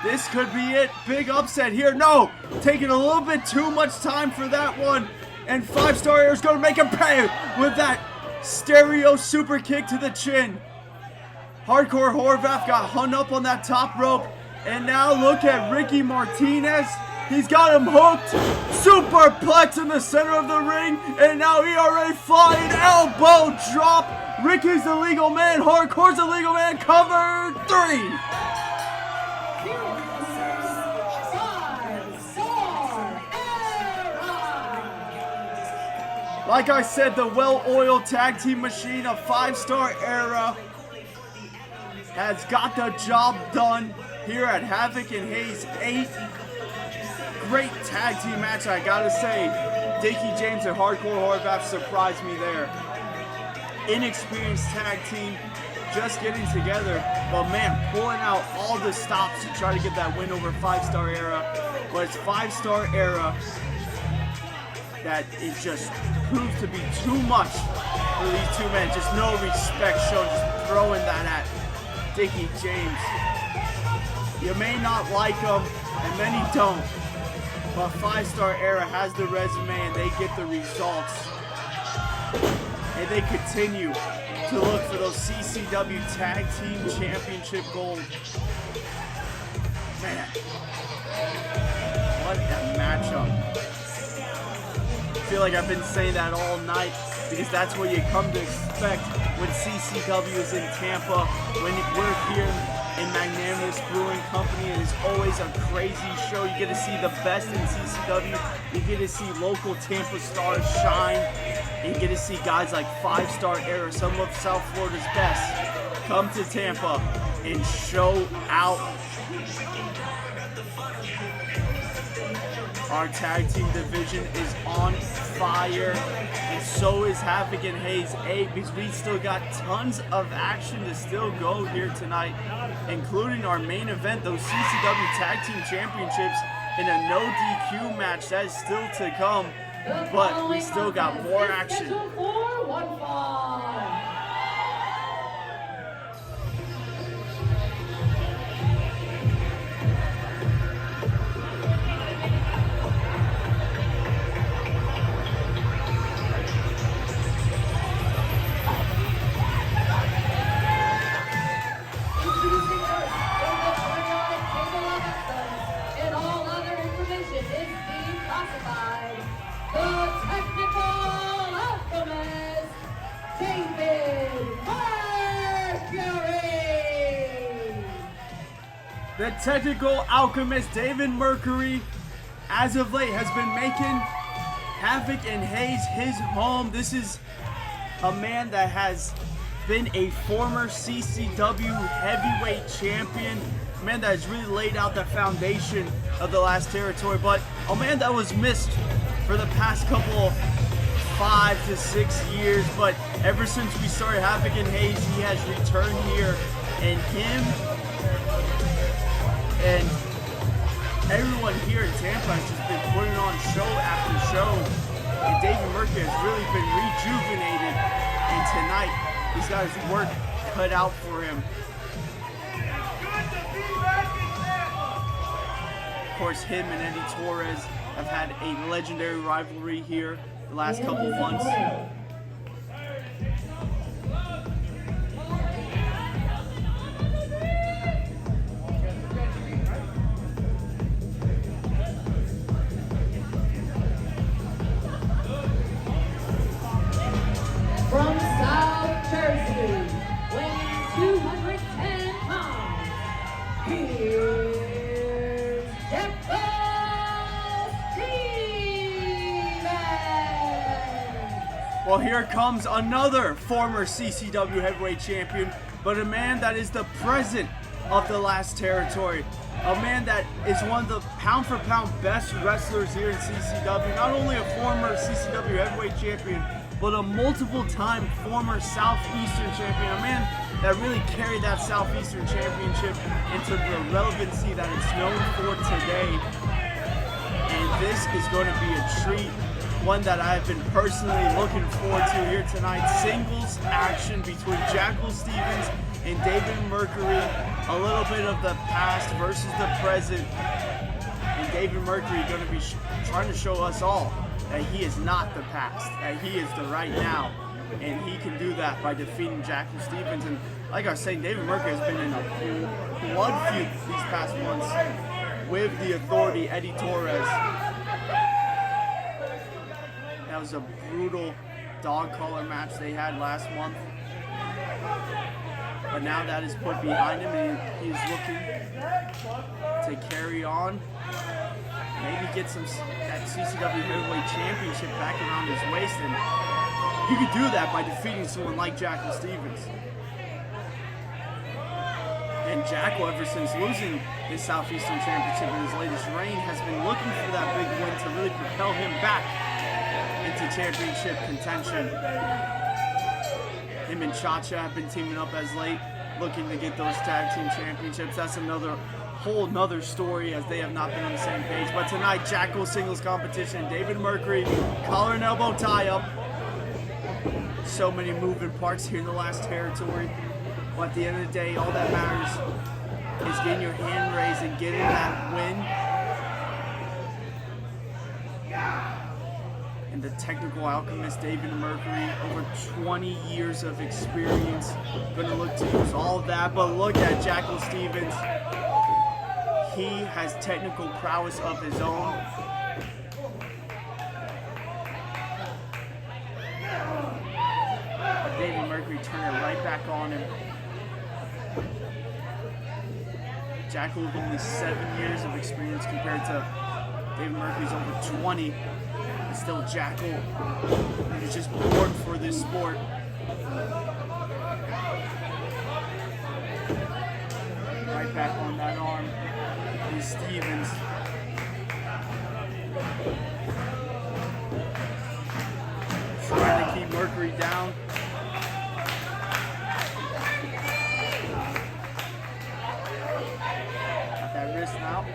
This could be it. Big upset here. No, taking a little bit too much time for that one. And 5-star Air is going to make him pay with that stereo super kick to the chin. Hardcore Horvath got hung up on that top rope. And now look at Ricky Martinez. He's got him hooked. Superplex in the center of the ring. And now ERA flying elbow drop. Ricky's the legal man. Hardcore's the legal man. Cover 3. Like I said, the well-oiled tag team machine of 5-star Era has got the job done here at Havoc and Haze 8. Great tag team match, I gotta say. Dickie James and Hardcore Horvath surprised me there. Inexperienced tag team, just getting together, but man, pulling out all the stops to try to get that win over 5-star Era. But it's 5-star Era that is just proves to be too much for these two men. Just no respect shown, just throwing that at Dickie James. You may not like him, and many don't, but 5-star Era has the resume and they get the results. And they continue to look for those CCW Tag Team Championship gold. Man, what a matchup. I feel like I've been saying that all night because that's what you come to expect when CCW is in Tampa, when we're here in Magnanimous Brewing Company. It is always a crazy show. You get to see the best in CCW. You get to see local Tampa stars shine. And you get to see guys like 5-star Era, some of South Florida's best, come to Tampa and show out. Our tag team division is on fire, and so is Havoc and Haze 8, because we still got tons of action to still go here tonight, including our main event, those CCW Tag Team Championships in a no DQ match. That is still to come, but we still got more action. The technical alchemist, David Mercury, as of late has been making Havoc and Haze his home. This is a man that has been a former CCW heavyweight champion, a man that has really laid out the foundation of the last territory, but a man that was missed for the past couple 5 to 6 years, but ever since we started Havoc and Haze, he has returned here, and him and everyone here in Tampa has just been putting on show after show, and David Mercury has really been rejuvenated, and tonight he's got his work cut out for him. Of course, him and Eddie Torres have had a legendary rivalry here the last couple months. From South Jersey, weighing 210 pounds, here's Jackal. Well, here comes another former CCW heavyweight champion, but a man that is the president of the last territory. a man that is one of the pound-for-pound best wrestlers here in CCW. Not only a former CCW heavyweight champion, but a multiple-time former Southeastern champion. A man that really carried that Southeastern championship into the relevancy that it's known for today. And this is going to be a treat, one that I've been personally looking forward to here tonight. Singles action between Jackal Stevens and David Mercury. A little bit of the past versus the present. And David Mercury going to be trying to show us all that he is not the past, that he is the right now. And he can do that by defeating Jackal Stevens. And like I was saying, David Mercury has been in a blood feud these past months with the Authority, Eddie Torres. That was a brutal dog collar match they had last month. But now that is put behind him, and he's looking to carry on. Maybe get that CCW Heavyweight Championship back around his waist. And you could do that by defeating someone like Jackal Stevens. And Jackal, ever since losing his Southeastern Championship in his latest reign, has been looking for that big win to really propel him back into championship contention. Him and Cha-Cha have been teaming up as late, looking to get those tag team championships. That's whole nother story, as they have not been on the same page. But tonight, Jackal singles competition. David Mercury, collar and elbow tie up. So many moving parts here in the last territory. But at the end of the day, all that matters is getting your hand raised and getting that win. And the technical alchemist, David Mercury, over 20 years of experience. Going to look to use all of that. But look at Jackal Stevens. He has technical prowess of his own. David Mercury turned it right back on him. Jackal with only 7 years of experience compared to David Mercury's over 20. But still, Jackal is just born for this sport. Right back on that arm is Stevens. Trying to keep Mercury down. Got that wrist now.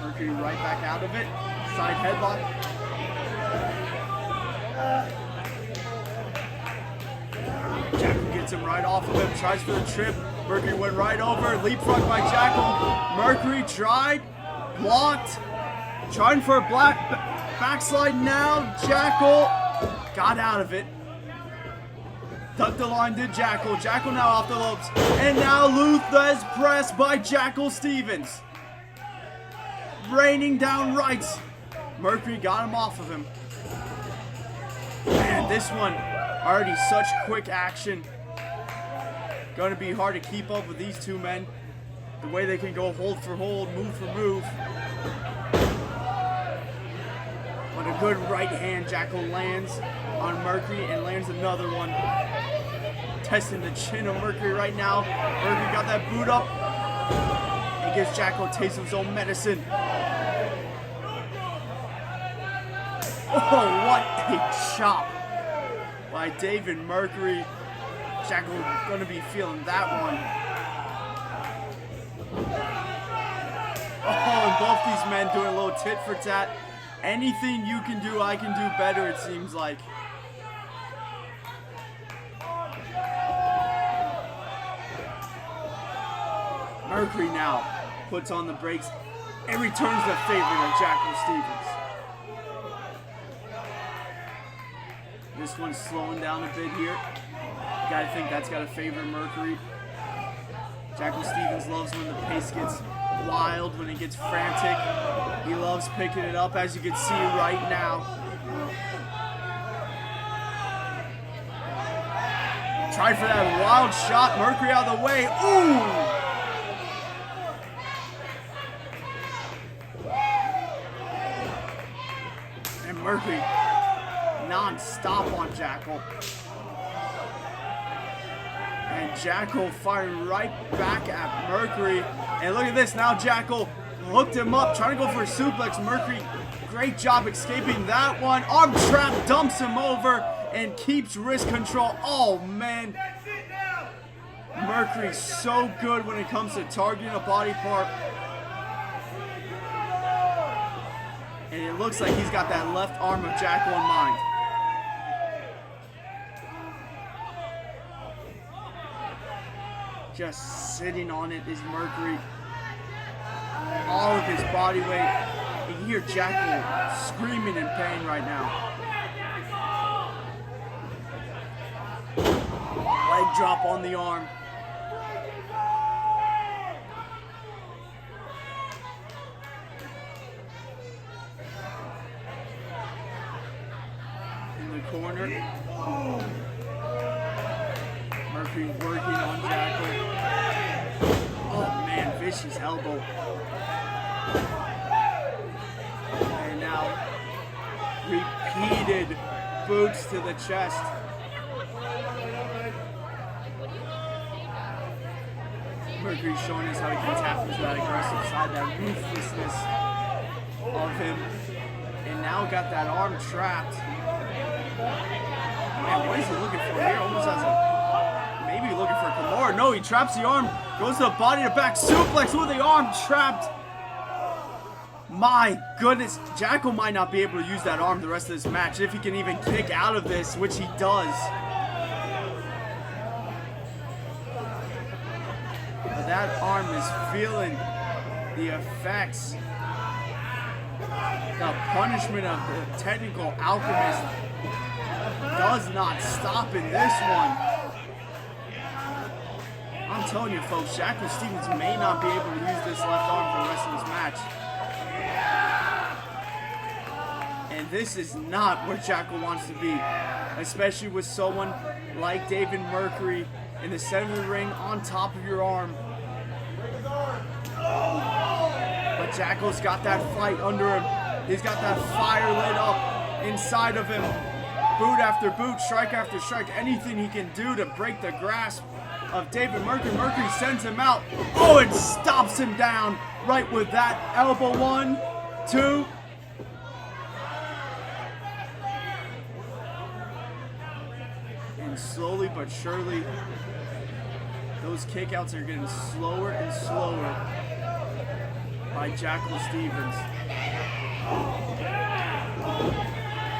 Mercury right back out of it. Side headlock. Jackal gets him right off of him. Tries for the trip. Mercury went right over. Leapfrog by Jackal. Mercury tried. Blocked. Trying for a backslide now. Jackal got out of it. Tucked the line to Jackal. Jackal now off the ropes. And now Luthez press by Jackal Stevens. Raining down rights. Mercury got him off of him. Man, this one already such quick action. Going to be hard to keep up with these two men. The way they can go hold for hold, move for move. But a good right hand Jackal lands on Mercury and lands another one. Testing the chin of Mercury right now. Mercury got that boot up. And gives Jackal a taste of his own medicine. Oh, what a chop by David Mercury. Jackal going to be feeling that one. Oh, and both these men doing a little tit for tat. Anything you can do, I can do better, it seems like. Mercury now puts on the brakes and returns the favor to Jackal Stevens. This one's slowing down a bit here. Gotta think that's gotta favor Mercury. Jackal Stevens loves when the pace gets wild, when it gets frantic. He loves picking it up, as you can see right now. Tried for that wild shot. Mercury out of the way. Ooh! And Mercury non-stop on Jackal. And Jackal firing right back at Mercury. And look at this, now Jackal hooked him up, trying to go for a suplex. Mercury, great job escaping that one. Arm trap, dumps him over, and keeps wrist control. Oh, man. Mercury's so good when it comes to targeting a body part. And it looks like he's got that left arm of Jackal in mind. Just sitting on it is Mercury. All of his body weight. You hear Jackal screaming in pain right now. Leg drop on the arm. In the corner. Mercury working on Jackal. Oh man, vicious elbow. And now repeated boots to the chest. Mercury showing us how he can tap into that aggressive side, that ruthlessness of him. And now got that arm trapped. Man, what is he looking for here? Almost has a, maybe looking for a Kimura. No, he traps the arm, goes to the body to back suplex with the arm trapped. My goodness, Jackal might not be able to use that arm the rest of this match if he can even kick out of this, which he does. But that arm is feeling the effects, the punishment of the technical alchemist does not stop in this one. I'm telling you folks, Jackal Stevens may not be able to use this left arm for the rest of this match. And this is not where Jackal wants to be, especially with someone like David Mercury in the center of the ring on top of your arm. But Jackal's got that fight under him. He's got that fire lit up inside of him. Boot after boot, strike after strike, anything he can do to break the grasp of David Mercury. Mercury sends him out. Oh, it stops him down right with that elbow. 1, 2. And slowly but surely, those kickouts are getting slower and slower by Jackal Stevens.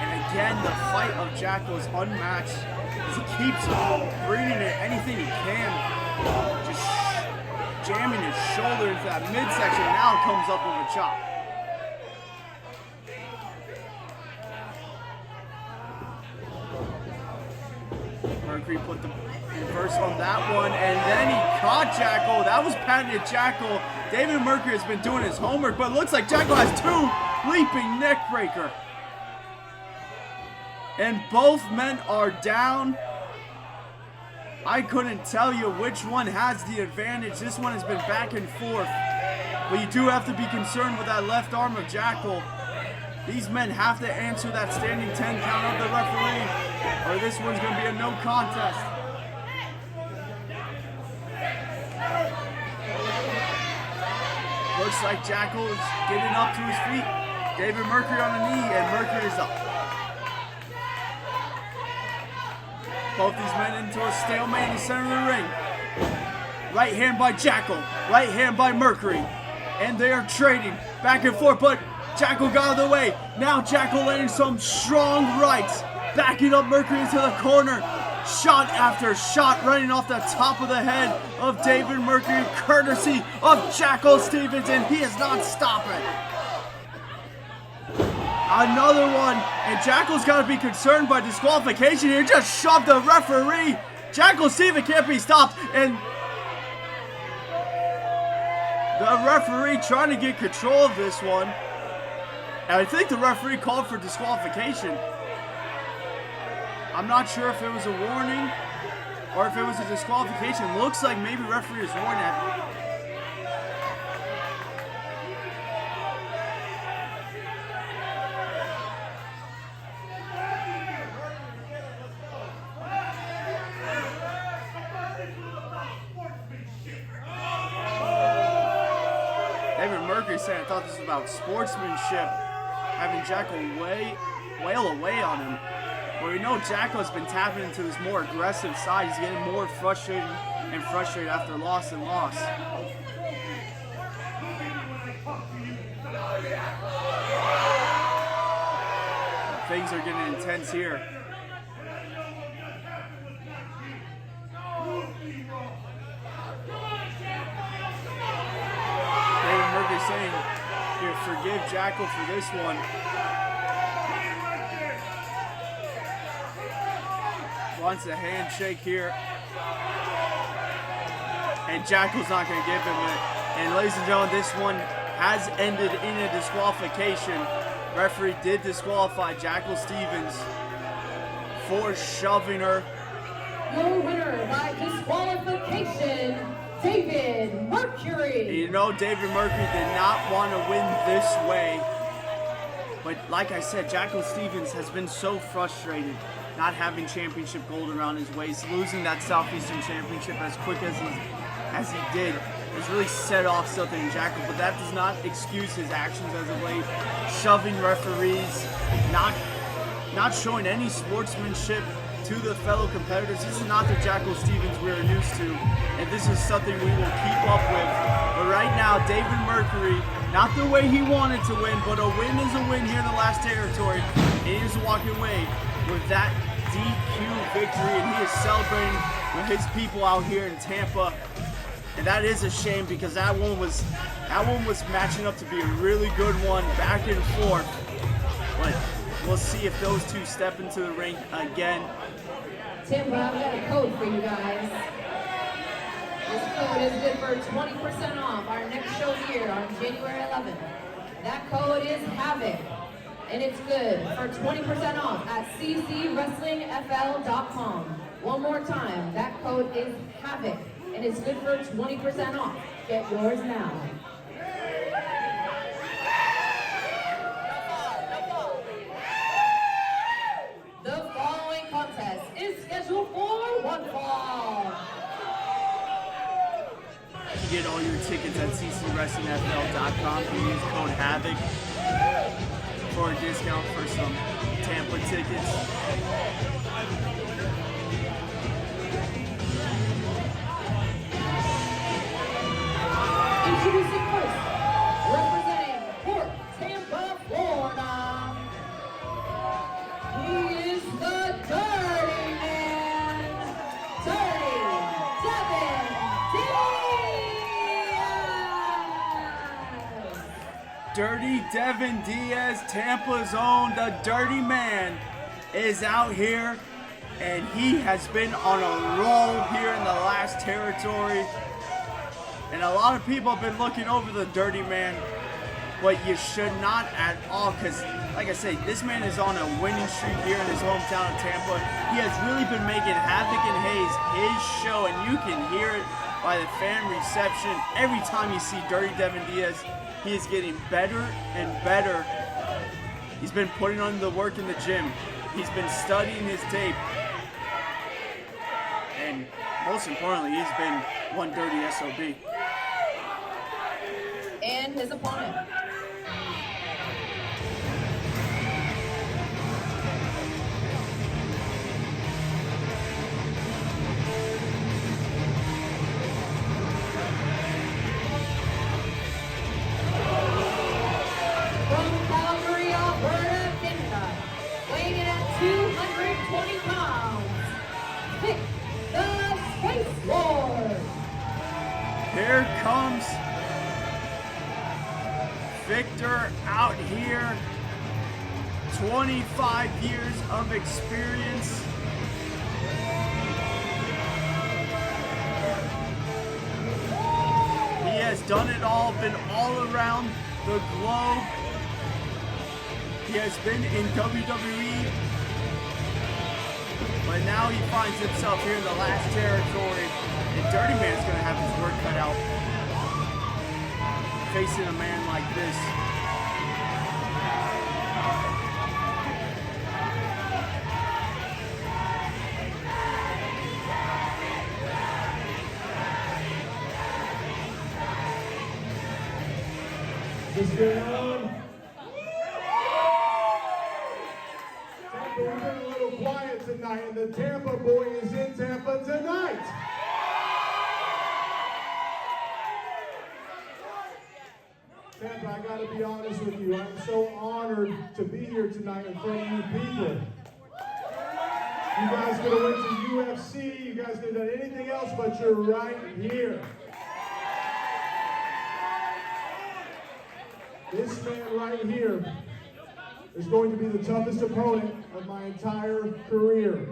And again, the fight of Jackal is unmatched as he keeps bringing it anything he can. Just jamming his shoulder into that midsection. Now comes up with a chop. Mercury put the reverse on that one, and then he caught Jackal. That was patented Jackal. David Mercury has been doing his homework, but it looks like Jackal has 2 leaping neck breaker. And both men are down. I couldn't tell you which one has the advantage. This one has been back and forth. But you do have to be concerned with that left arm of Jackal. These men have to answer that standing 10 count of the referee, or this one's going to be a no contest. Looks like Jackal is getting up to his feet. David Mercury on the knee, and Mercury is up. Both these men into a stalemate in the center of the ring. Right hand by Jackal, right hand by Mercury. And they are trading back and forth, but Jackal got out of the way. Now Jackal landing some strong rights. Backing up Mercury into the corner. Shot after shot running off the top of the head of David Mercury, courtesy of Jackal Stevens, and he is not stopping. Another one, and Jackal's got to be concerned by disqualification here. Just shoved the referee. Jackal Stevens can't be stopped, and the referee trying to get control of this one. And I think the referee called for disqualification. I'm not sure if it was a warning or if it was a disqualification. Looks like maybe referee is warning at. saying I thought this was about sportsmanship, having Jackal wail away on him. But we know Jackal has been tapping into his more aggressive side. He's getting more frustrated and frustrated after loss and loss. Things are getting intense here. David Mercury saying, here, forgive Jackal for this one. Wants a handshake here. And Jackal's not going to give him it. And ladies and gentlemen, this one has ended in a disqualification. Referee did disqualify Jackal Stevens for shoving her. Your winner by disqualification, David Mercury. You know, David Mercury did not want to win this way. But like I said, Jackal Stevens has been so frustrated not having championship gold around his waist, losing that Southeastern Championship as quick as he did. Has really set off something in Jackal, but that does not excuse his actions as of late. Shoving referees, not showing any sportsmanship to the fellow competitors. This is not the Jackal Stevens we are used to, and this is something we will keep up with. But right now, David Mercury, not the way he wanted to win, but a win is a win here in the last territory. And he is walking away with that DQ victory, and he is celebrating with his people out here in Tampa. And that is a shame because that one was matching up to be a really good one, back and forth. But we'll see if those two step into the ring again. Tampa, I've got a code for you guys. This code is good for 20% off our next show here on January 11th. That code is Havoc, and it's good for 20% off at ccwrestlingfl.com. One more time, that code is Havoc, and it's good for 20% off. Get yours now. The following contest is scheduled for one fall. Get all your tickets at ccwrestlingfl.com. You use code HAVOC for a discount for some Tampa tickets. Introducing first, representing Port Tampa, Florida. He is the Dirty Man, Dirty Devin Diaz. Dirty Devin Diaz, Tampa's own, the Dirty Man, is out here, and he has been on a roll here in the last territory. And a lot of people have been looking over the Dirty Man, but you should not at all, because like I say, this man is on a winning streak here in his hometown of Tampa. He has really been making Havoc and Haze his show, and you can hear it by the fan reception. Every time you see Dirty Devin Diaz, he is getting better and better. He's been putting on the work in the gym. He's been studying his tape. And most importantly, he's been one dirty SOB. And his opponent. From Calgary, Alberta, Canada, weighing in at 220 pounds, Vic the Space Lord. Here comes Viktor out here. 25 years of experience. He has done it all, been all around the globe. He has been in WWE, but now he finds himself here in the last territory, and Dirty Man's gonna have his work cut out facing a man like this. The down. Tampa, we've been a little quiet tonight, and the Tampa boy is in Tampa tonight. Tampa, I gotta be honest with you. I'm so honored to be here tonight in front of you people. You guys could have went to UFC, you guys could have done anything else, but you're right here. This man right here is going to be the toughest opponent of my entire career.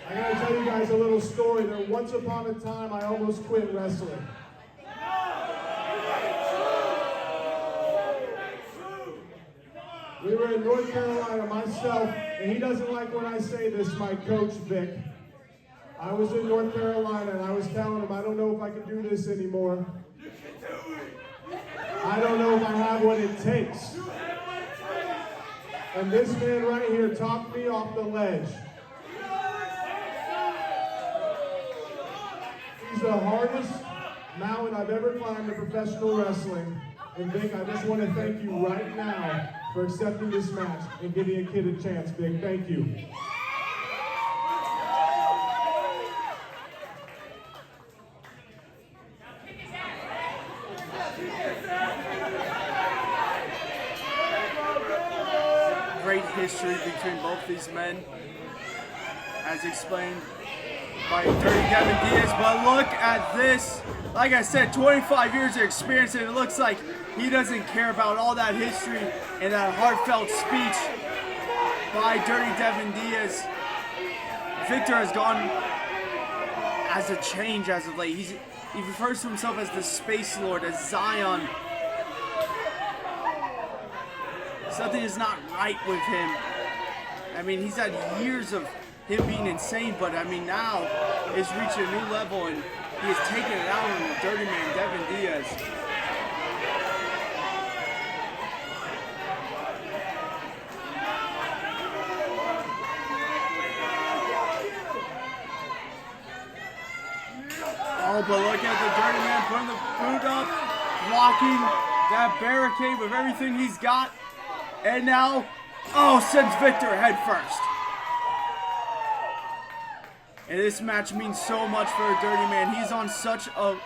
I gotta tell you guys a little story. There, once upon a time, I almost quit wrestling. We were in North Carolina, myself, and he doesn't like when I say this, my coach, Vic. I was in North Carolina, and I was telling him, I don't know if I can do this anymore. I don't know if I have what it takes. And this man right here talked me off the ledge. He's the hardest mountain I've ever climbed in professional wrestling. And Vic, I just want to thank you right now for accepting this match and giving a kid a chance, Vic. Thank you. Great history between both these men, as explained by Dirty Devin Diaz, but look at this. Like I said, 25 years of experience, and it looks like he doesn't care about all that history and that heartfelt speech by Dirty Devin Diaz. Viktor has gone as a change as of late. He refers to himself as the Space Lord, as Zion. Something is not right with him. I mean, he's had years of him being insane, but I mean, now he's reached a new level and he has taken it out on the dirty man, Devin Diaz. Oh, but look at the dirty man putting the boot up, blocking that barricade with everything he's got. And now, oh, sends Viktor head first. And this match means so much for a dirty man. He's on such a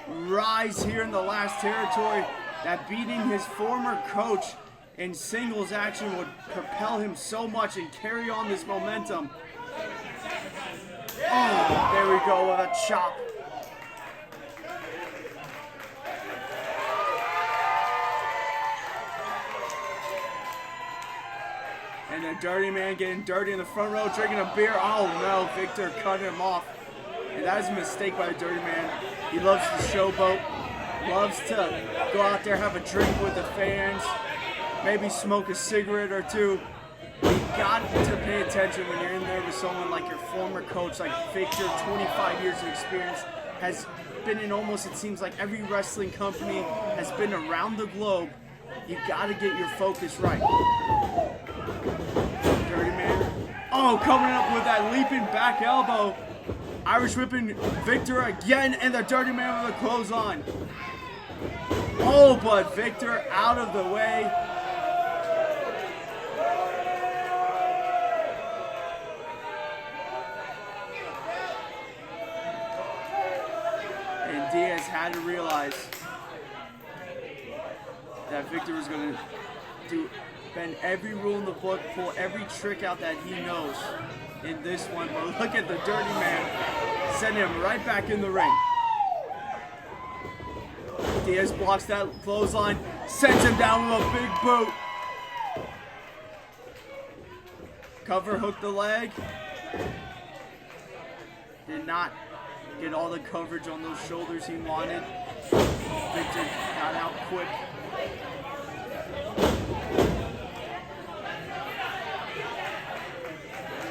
rise here in the last territory that beating his former coach in singles action would propel him so much and carry on this momentum. Oh, there we go with a chop. And the dirty man getting dirty in the front row, drinking a beer. Oh no, Viktor cut him off. And that is a mistake by the dirty man. He loves the showboat, loves to go out there, have a drink with the fans, maybe smoke a cigarette or two. You got to pay attention when you're in there with someone like your former coach, like Viktor, 25 years of experience, has been in almost, it seems like every wrestling company, has been around the globe. You got to get your focus right. Dirty man. Oh, coming up with that leaping back elbow. Irish whipping Viktor again, and the dirty man with a clothesline. Oh, but Viktor out of the way. And Diaz had to realize that Viktor was going to bend every rule in the book, pull every trick out that he knows in this one. But look at the dirty man, send him right back in the ring. Diaz blocks that clothesline, sends him down with a big boot. Cover hook the leg. Did not get all the coverage on those shoulders he wanted. Viktor got out quick.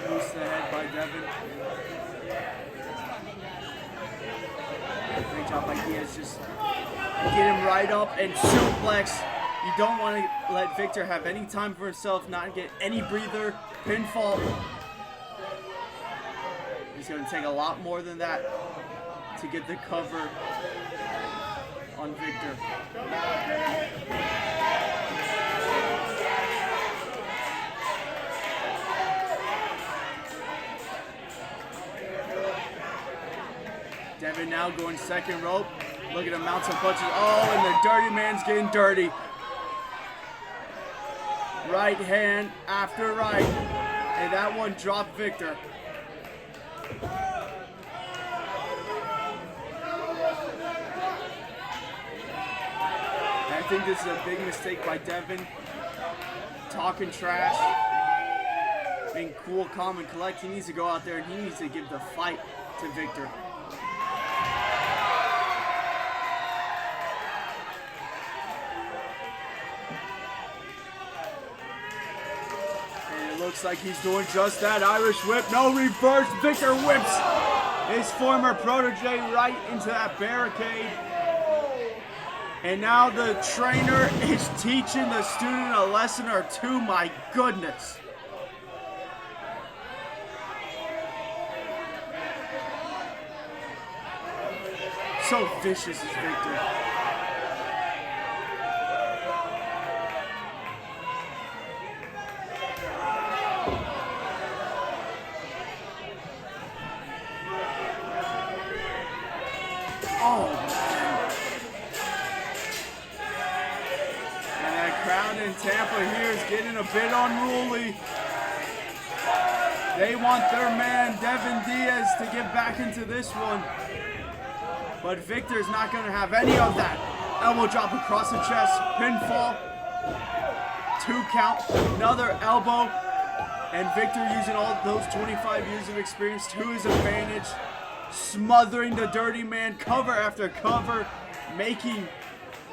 Loose the head by Devin. Great job by Diaz, just get him right up and suplex. You don't want to let Viktor have any time for himself, not get any breather. Pinfall. It's going to take a lot more than that to get the cover on Viktor. Devin now going second rope. Look at him mount some punches. Oh, and the dirty man's getting dirty. Right hand after right. And that one dropped Viktor. I think this is a big mistake by Devin. Talking trash. Being cool, calm, and collect. He needs to go out there and he needs to give the fight to Viktor. Looks like he's doing just that. Irish whip, no reverse. Viktor whips his former protege right into that barricade. And now the trainer is teaching the student a lesson or two. My goodness. So vicious is Viktor. Oh, man. And that crowd in Tampa here is getting a bit unruly. They want their man, Devin Diaz, to get back into this one. But Viktor's not going to have any of that. Elbow drop across the chest, pinfall. 2 count, another elbow. And Viktor using all those 25 years of experience to his advantage. Smothering the dirty man, cover after cover, making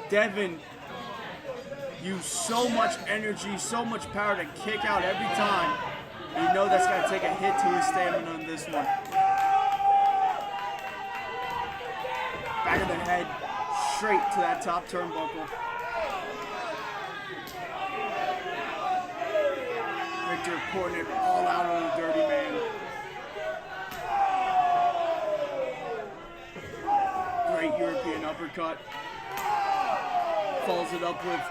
Devin use so much energy, so much power to kick out every time. You know that's got to take a hit to his stamina on this one. Back of the head, straight to that top turnbuckle. Viktor pouring it all out on the dirty man. Great European uppercut. Follows it up with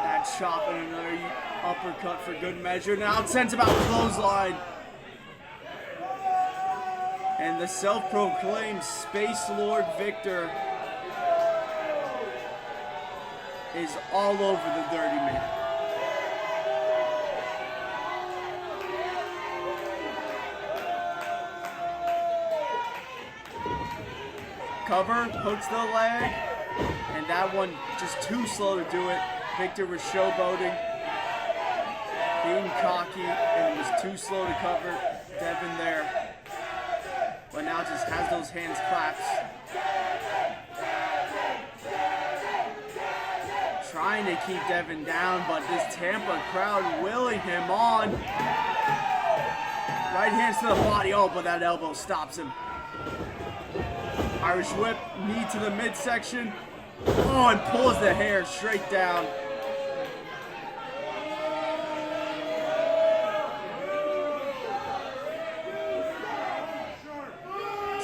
that chop and another uppercut for good measure. Now it sends him out clothesline. And the self-proclaimed Space Lord Viktor is all over the dirty man. Cover, hooks the leg, and that one just too slow to do it. Viktor was showboating, being cocky, and it was too slow to cover Devin there. But now just has those hands claps. Trying to keep Devin down, but this Tampa crowd willing him on. Right hands to the body, oh, but that elbow stops him. Irish whip, knee to the midsection. Oh, and pulls the hair straight down.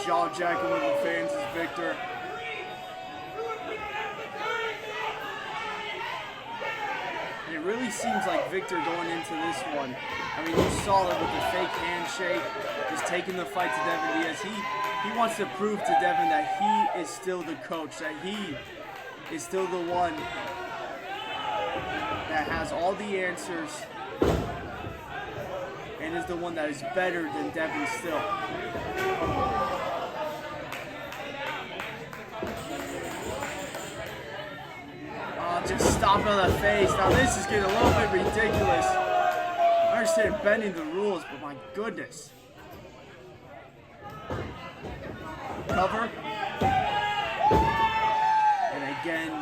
Jaw jacking with the fans is Viktor. And it really seems like Viktor going into this one. I mean, you saw it with the fake handshake, just taking the fight to Devin Diaz. He wants to prove to Devin that he is still the coach, that he is still the one that has all the answers and is the one that is better than Devin still. Oh, just stomping on the face. Now this is getting a little bit ridiculous. I understand bending the rules, but my goodness. Cover. And again,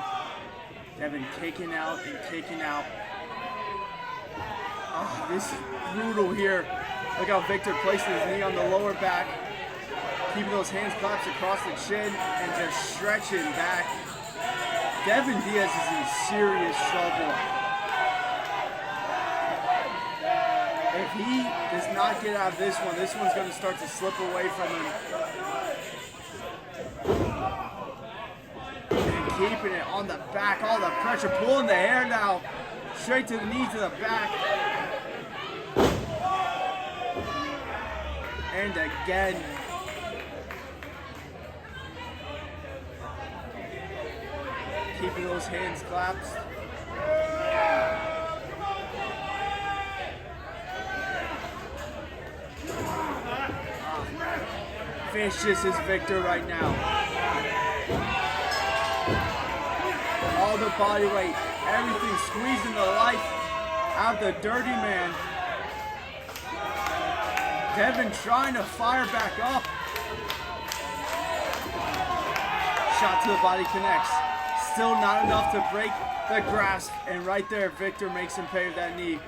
Devin kicking out and kicking out. Oh, this is brutal here. Look how Viktor places his knee on the lower back, keeping those hands claps across the chin and just stretching back. Devin Diaz is in serious trouble. If he does not get out of this one's going to start to slip away from him. And keeping it on the back, all the pressure, pulling the hair now. Straight to the knee, to the back. And again. Keeping those hands collapsed. Vicious is Viktor right now. All the body weight, everything squeezing the life out of the dirty man. Devin trying to fire back up. Shot to the body connects. Still not enough to break the grasp. And right there, Viktor makes him pay with that knee.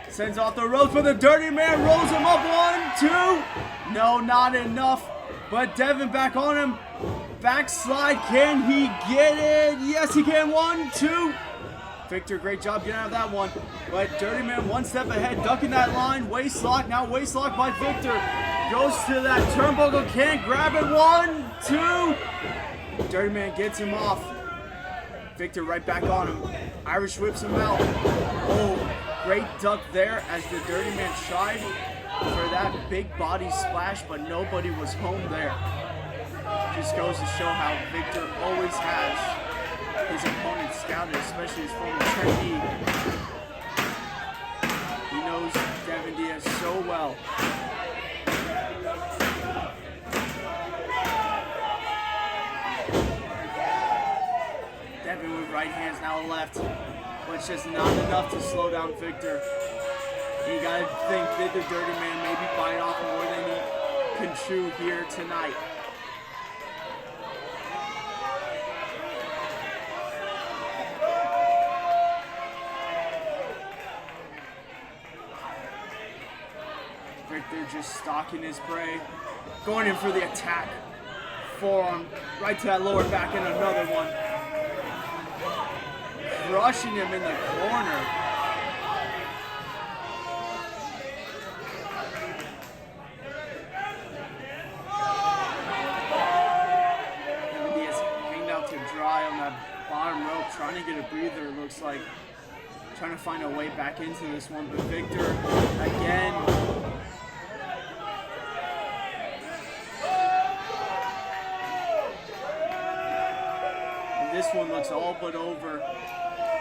Sends off the ropes, but the dirty man rolls him up. 1, 2. No, not enough. But Devin back on him. Backslide. Can he get it? Yes, he can. 1, 2. Viktor, great job getting out of that one. But dirty man one step ahead, ducking that line. Waist lock. Now waist lock by Viktor. Goes to that turnbuckle. Can't grab it. 1, 2. Dirty man gets him off. Viktor right back on him. Irish whips him out. Oh. Great duck there as the dirty man tried for that big body splash, but nobody was home there. Just goes to show how Viktor always has his opponent scouted, especially his former trainee. He knows Devin Diaz so well. Devin with right hands, now left. But it's just not enough to slow down Viktor. You gotta think that the dirty man maybe bite off more than he can chew here tonight. Viktor just stalking his prey. Going in for the attack. Forearm right to that lower back and another one. Crushing him in the corner. Diaz hanged out to dry on that bottom rope, trying to get a breather, it looks like. Trying to find a way back into this one, but Viktor again. And this one looks all but over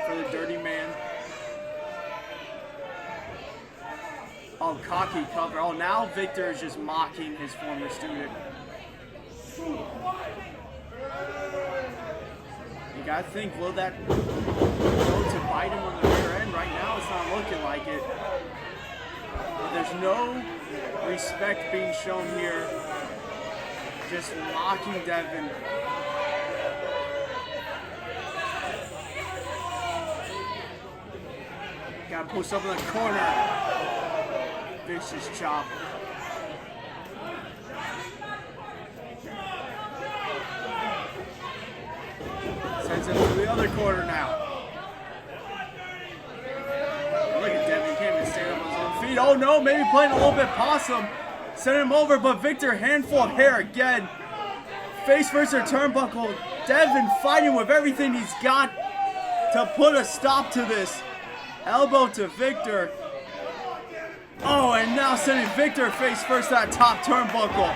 for the dirty man. Oh, cocky cover. Oh, now Viktor is just mocking his former student. You gotta think, will that go to bite him on the rear end? Right now, it's not looking like it. But there's no respect being shown here. Just mocking Devin. Got post up in the corner. Vicious chop. Sends him to the other corner now. Look at Devin, he can't even stand up on his own feet. Oh no, maybe playing a little bit possum. Send him over, but Viktor, handful of hair again. Face first or turnbuckle. Devin fighting with everything he's got to put a stop to this. Elbow to Viktor. Oh, and now sending Viktor face first to that top turnbuckle.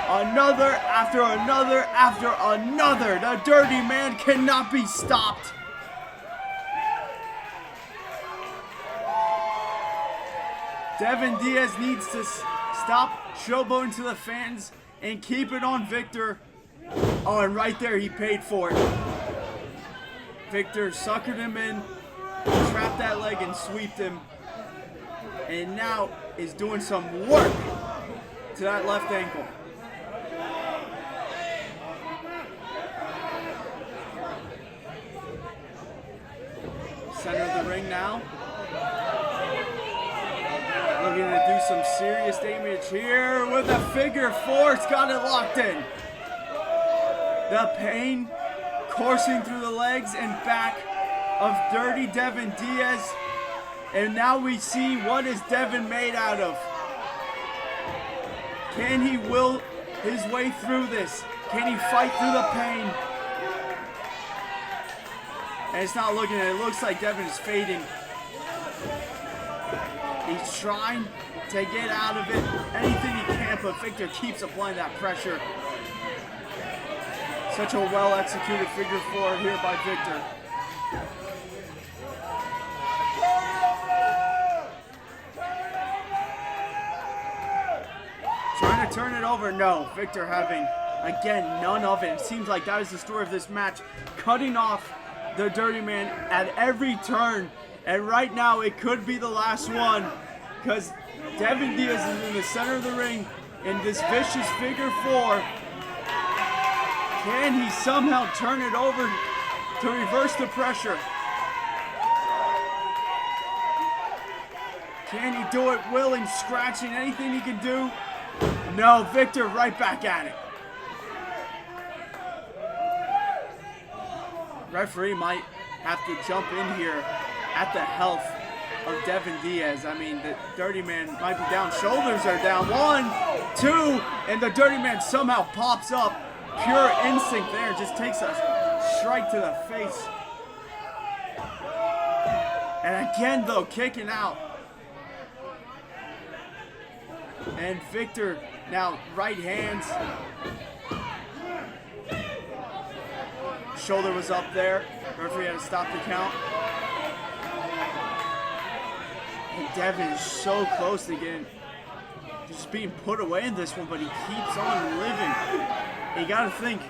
Another after another after another. The dirty man cannot be stopped. Devin Diaz needs to stop showboating to the fans and keep it on Viktor. Oh, and right there he paid for it. Viktor suckered him in. Trapped that leg and sweeped him. And now is doing some work to that left ankle. Center of the ring now. Looking to do some serious damage here with a figure four. It's got it locked in. The pain coursing through the legs and back of dirty Devin Diaz. And now we see what is Devin made out of. Can he will his way through this? Can he fight through the pain? And it's not looking, it looks like Devin is fading. He's trying to get out of it. Anything he can, but Viktor keeps applying that pressure. Such a well-executed figure four here by Viktor. Trying to turn it over. No, Viktor having, again, none of it. It seems like that is the story of this match. Cutting off the Dirty Man at every turn. And right now, it could be the last one. Because Devin Diaz is in the center of the ring in this vicious figure four. Can he somehow turn it over to reverse the pressure? Can he do it? Willing, scratching, anything he can do? No, Viktor right back at it. Referee might have to jump in here at the health of Devin Diaz. I mean, the Dirty Man might be down. Shoulders are down. 1, 2, and the Dirty Man somehow pops up. Pure instinct there. Just takes a strike to the face. And again, though, kicking out. And Viktor now right hands. Shoulder was up there. Referee had to stop the count. And Devin is so close to getting just being put away in this one, but he keeps on living. You gotta think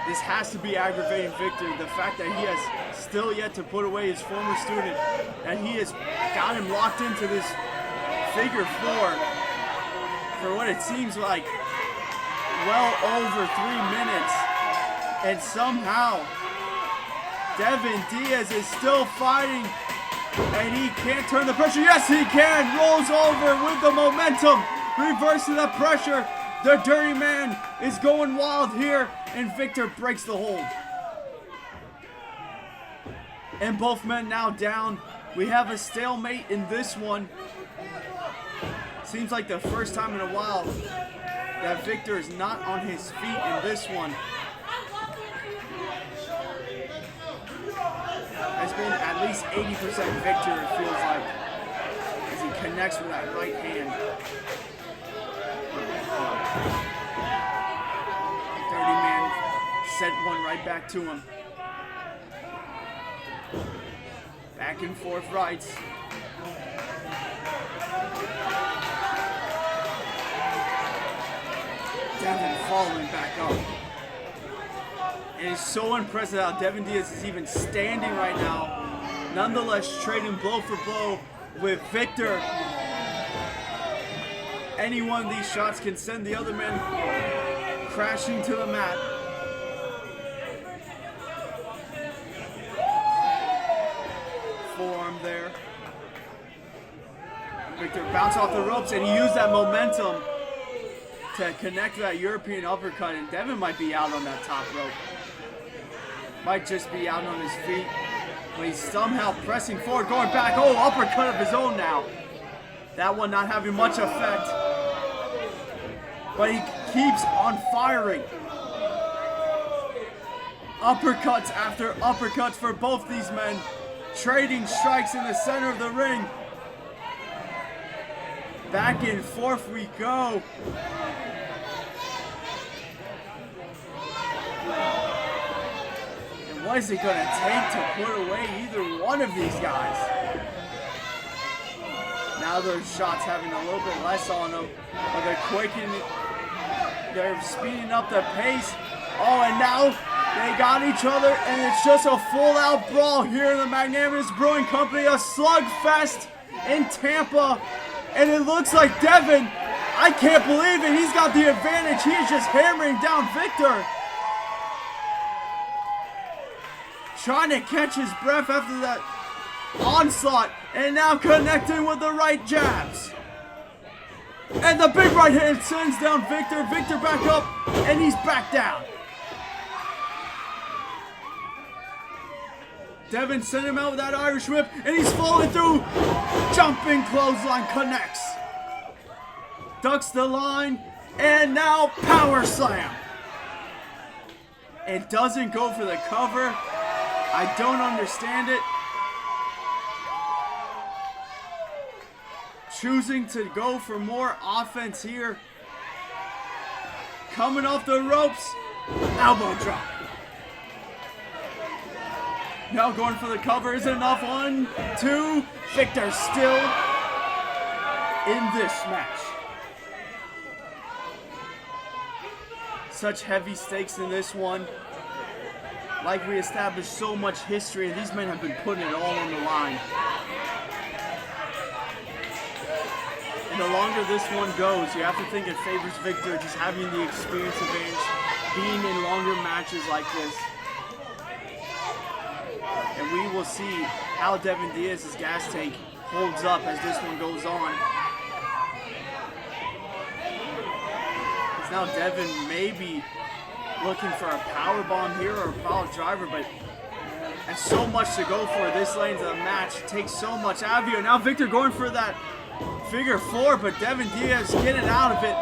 this has to be aggravating Viktor. The fact that he has still yet to put away his former student, and he has got him locked into this figure four for what it seems like well over 3 minutes, and somehow Devin Diaz is still fighting, and he can't turn the pressure. Yes, he can. Rolls over with the momentum, reversing the pressure. The Dirty Man is going wild here, and Viktor breaks the hold. And both men now down. We have a stalemate in this one. Seems like the first time in a while that Viktor is not on his feet in this one. Has been at least 80% Viktor, it feels like, as he connects with that right hand. Dirty Man sent one right back to him. Back and forth rights. Devin following back up. And it's so impressive how Devin Diaz is even standing right now. Nonetheless, trading blow for blow with Viktor. Any one of these shots can send the other man crashing to the mat. Forearm there. Viktor bounced off the ropes, and he used that momentum to connect that European uppercut, and Devin might be out on that top rope. Might just be out on his feet, but he's somehow pressing forward, going back. Oh, uppercut of his own now. That one not having much effect, but he keeps on firing. Uppercuts after uppercuts for both these men, trading strikes in the center of the ring. Back and forth we go. And what is it going to take to put away either one of these guys? Now those shots having a little bit less on them, but they're quickening, they're speeding up the pace. Oh, and now they got each other, and it's just a full-out brawl here in the Magnanimous Brewing Company, a slugfest in Tampa. And it looks like Devin, I can't believe it, he's got the advantage. He's just hammering down Viktor. Trying to catch his breath after that onslaught, and now connecting with the right jabs. And the big right hand sends down Viktor. Viktor back up, and he's back down. Devin sent him out with that Irish whip, and he's falling through. Jumping clothesline connects. Ducks the line, and now power slam. It doesn't go for the cover. I don't understand it. Choosing to go for more offense here. Coming off the ropes. Elbow drop. Now going for the cover. Isn't enough. 1, 2. Viktor still in this match. Such heavy stakes in this one. Like we established, so much history, and these men have been putting it all on the line. And the longer this one goes, you have to think it favors Viktor, just having the experience advantage, being in longer matches like this. And we will see how Devin Diaz's gas tank holds up as this one goes on. Because now Devin may be looking for a power bomb here or a power driver, but that's so much to go for this lane of the match. It takes so much out of you. And now Viktor going for that figure 4, but Devin Diaz getting out of it.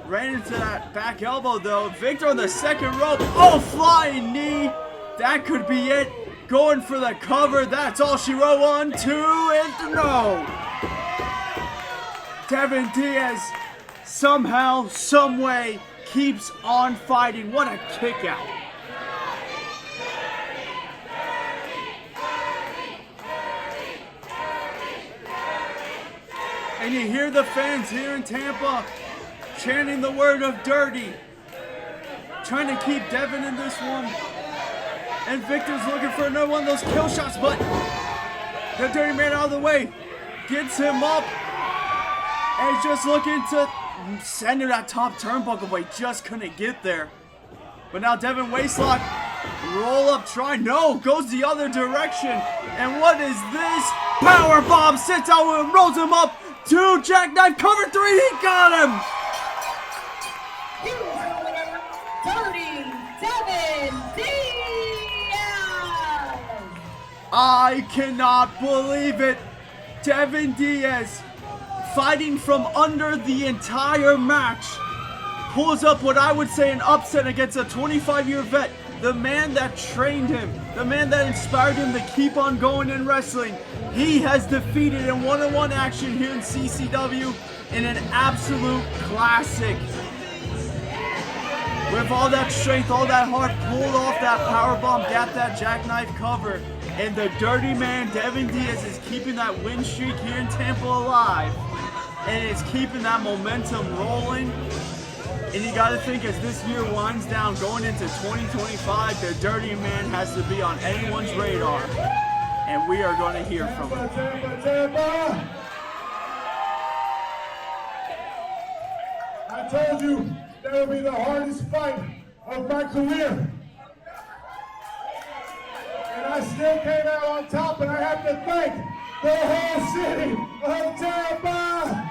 Ran into that back elbow though. Viktor on the second rope. Oh, flying knee. That could be it. Going for the cover. That's all she wrote. 1, 2, and no. Devin Diaz somehow, some way keeps on fighting. What a kick out. And you hear the fans here in Tampa chanting the word of dirty. Trying to keep Devin in this one. And Viktor's looking for another one of those kill shots, but the dirty man out of the way. Gets him up. And he's just looking to send him that top turnbuckle, but he just couldn't get there. But now Devin waistlock. Roll up try. No, goes the other direction. And what is this? Power bomb. Sits out with him. Rolls him up. 2 jackknife. Cover 3. He got him. Dirty Devin Diaz. I cannot believe it. Devin Diaz, fighting from under the entire match, pulls up what I would say an upset against a 25-year vet. The man that trained him, the man that inspired him to keep on going in wrestling. He has defeated in one-on-one action here in CCW in an absolute classic. With all that strength, all that heart, pulled off that powerbomb, got that jackknife cover. And the dirty man, Devin Diaz, is keeping that win streak here in Tampa alive. And it's keeping that momentum rolling. And you got to think, as this year winds down, going into 2025, the dirty man has to be on anyone's radar. And we are going to hear from him. Tampa. I told you that would be the hardest fight of my career. And I still came out on top, and I have to thank the whole city of Tampa.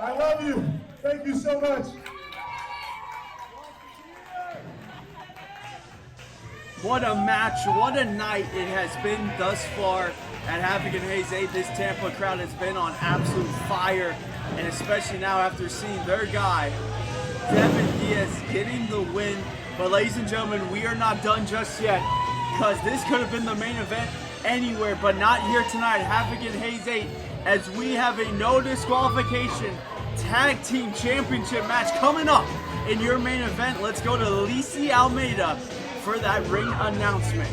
I love you. Thank you so much. What a match, what a night it has been thus far at Havoc Haze 8. This Tampa crowd has been on absolute fire, and especially now after seeing their guy, Devin Diaz, getting the win. But ladies and gentlemen, we are not done just yet, because this could have been the main event anywhere, but not here tonight, Havoc Haze 8, as we have a no disqualification tag team championship match coming up in your main event. Let's go to Lisi Almeida for that ring announcement.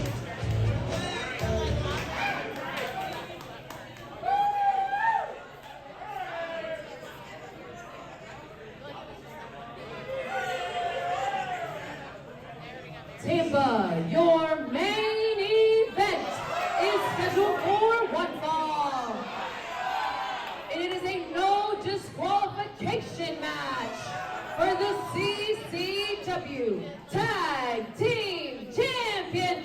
Tampa, your main event is scheduled for one fall. And it is a no disqualification match for the CCW Tag Team Championship.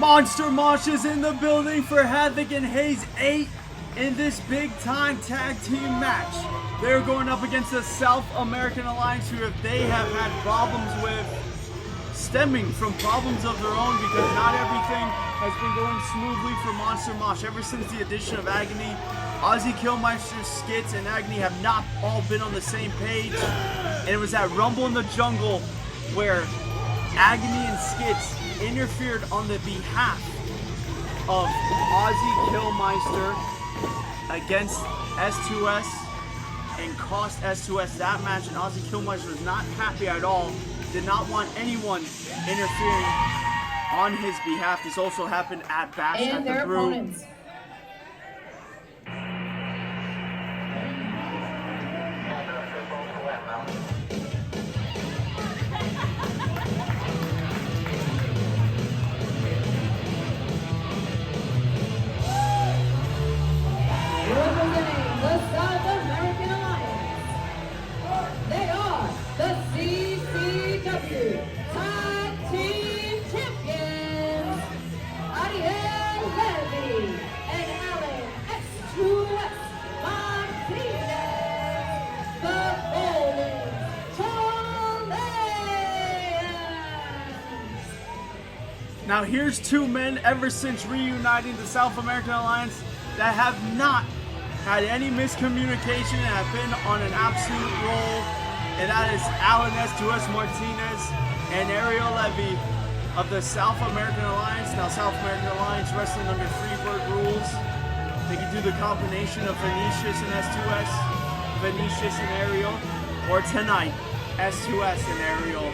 Monster Mosh is in the building for Havoc and Haze 8 in this big time tag team match. They're going up against the South American Alliance, who they have had problems with, stemming from problems of their own, because not everything has been going smoothly for Monster Mosh. Ever since the addition of Agony, Ozzy, Kilmeister, Skitz, and Agony have not all been on the same page. And it was at Rumble in the Jungle where Agony and Skitz interfered on the behalf of Ozzy Kilmeister against S2S and cost S2S that match, and Ozzy Kilmeister was not happy at all, did not want anyone interfering on his behalf. This also happened at Bash And at their the Brew. opponents. Representing the South American Alliance, they are the CCW Tag Team Champions, Ariel, Levy, and Alan S2S Martinez, the Golden Tornadoes. Now here's two men ever since reuniting the South American Alliance that have not had any miscommunication and have been on an absolute roll, and that is Alan S2S Martinez and Ariel Levy of the South American Alliance. Now South American Alliance wrestling under Freebird rules. They can do the combination of Venetius and S2S, Venetius and Ariel, or tonight, S2S and Ariel.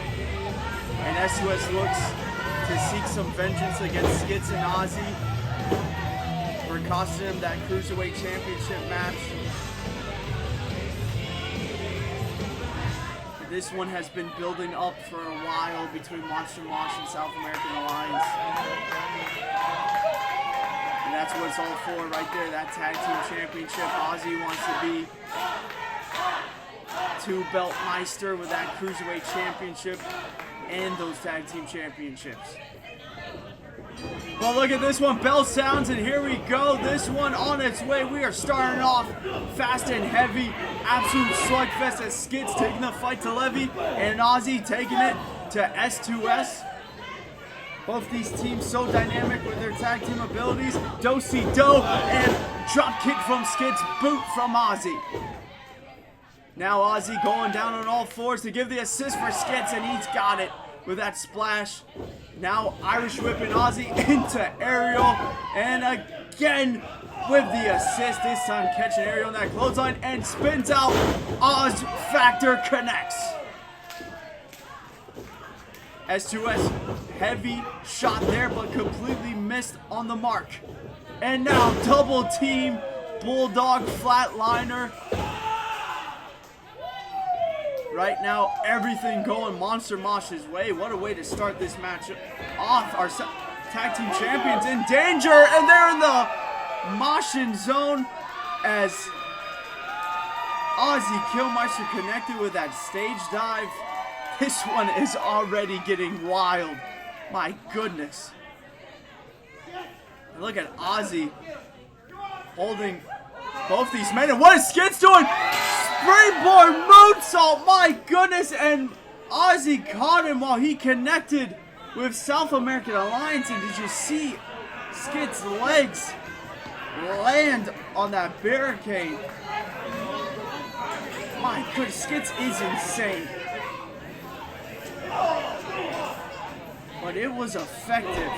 And S2S looks to seek some vengeance against Skitz and Ozzy for costing him that Cruiserweight Championship match. This one has been building up for a while between Monster Mosh and South American Alliance. And that's what it's all for right there, that Tag Team Championship. Ozzy wants to be two-belt Meister with that Cruiserweight Championship and those Tag Team Championships. Well, look at this one. Bell sounds, and here we go. This one on its way. We are starting off fast and heavy. Absolute slugfest as Skitz taking the fight to Levy and Ozzy taking it to S2S. Both these teams so dynamic with their tag team abilities. Do-si-do and drop kick from Skitz, boot from Ozzy. Now Ozzy going down on all fours to give the assist for Skitz, and he's got it with that splash. Now Irish whipping Ozzy into Ariel, and again with the assist, this time catching Ariel in that clothesline and spins out. Oz Factor connects. S2S heavy shot there, but completely missed on the mark. And now double team Bulldog flatliner. Right now, everything going Monster Mosh's way. What a way to start this match off. Our tag team champions in danger, and they're in the Moshin zone as Ozzy Kilmeister connected with that stage dive. This one is already getting wild. My goodness. And look at Ozzy holding both these men. And what is Skitz doing? Springboard moonsault, my goodness, and Ozzy caught him while he connected with South American Alliance. And did you see Skitz' legs land on that barricade? My goodness, Skitz is insane. But it was effective.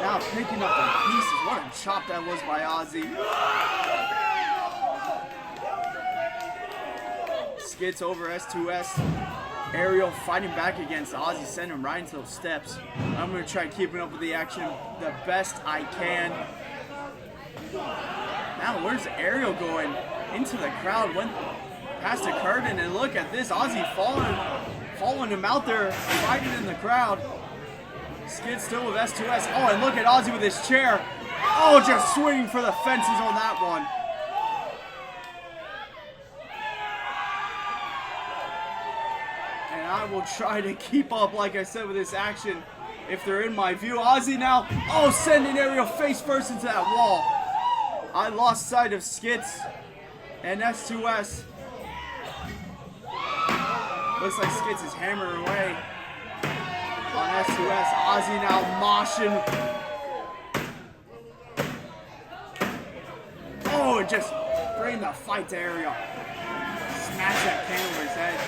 Now picking up the pieces. What a chop that was by Ozzy. Skitz over S2S. Ariel fighting back against Ozzy, sending him right into those steps. I'm going to try keeping up with the action the best I can. Now where's Ariel going? Into the crowd, went past the curtain, and look at this. Ozzy following him out there, fighting in the crowd. Skitz still with S2S. Oh, and look at Ozzy with his chair. Oh, just swinging for the fences on that one. And I will try to keep up, like I said, with this action if they're in my view. Ozzy now, oh, sending Ariel face first into that wall. I lost sight of Skitz and S2S. Looks like Skitz is hammering away on S2S. Ozzy now moshing. Oh, and just bring the fight to Ariel. Smash that can over his head.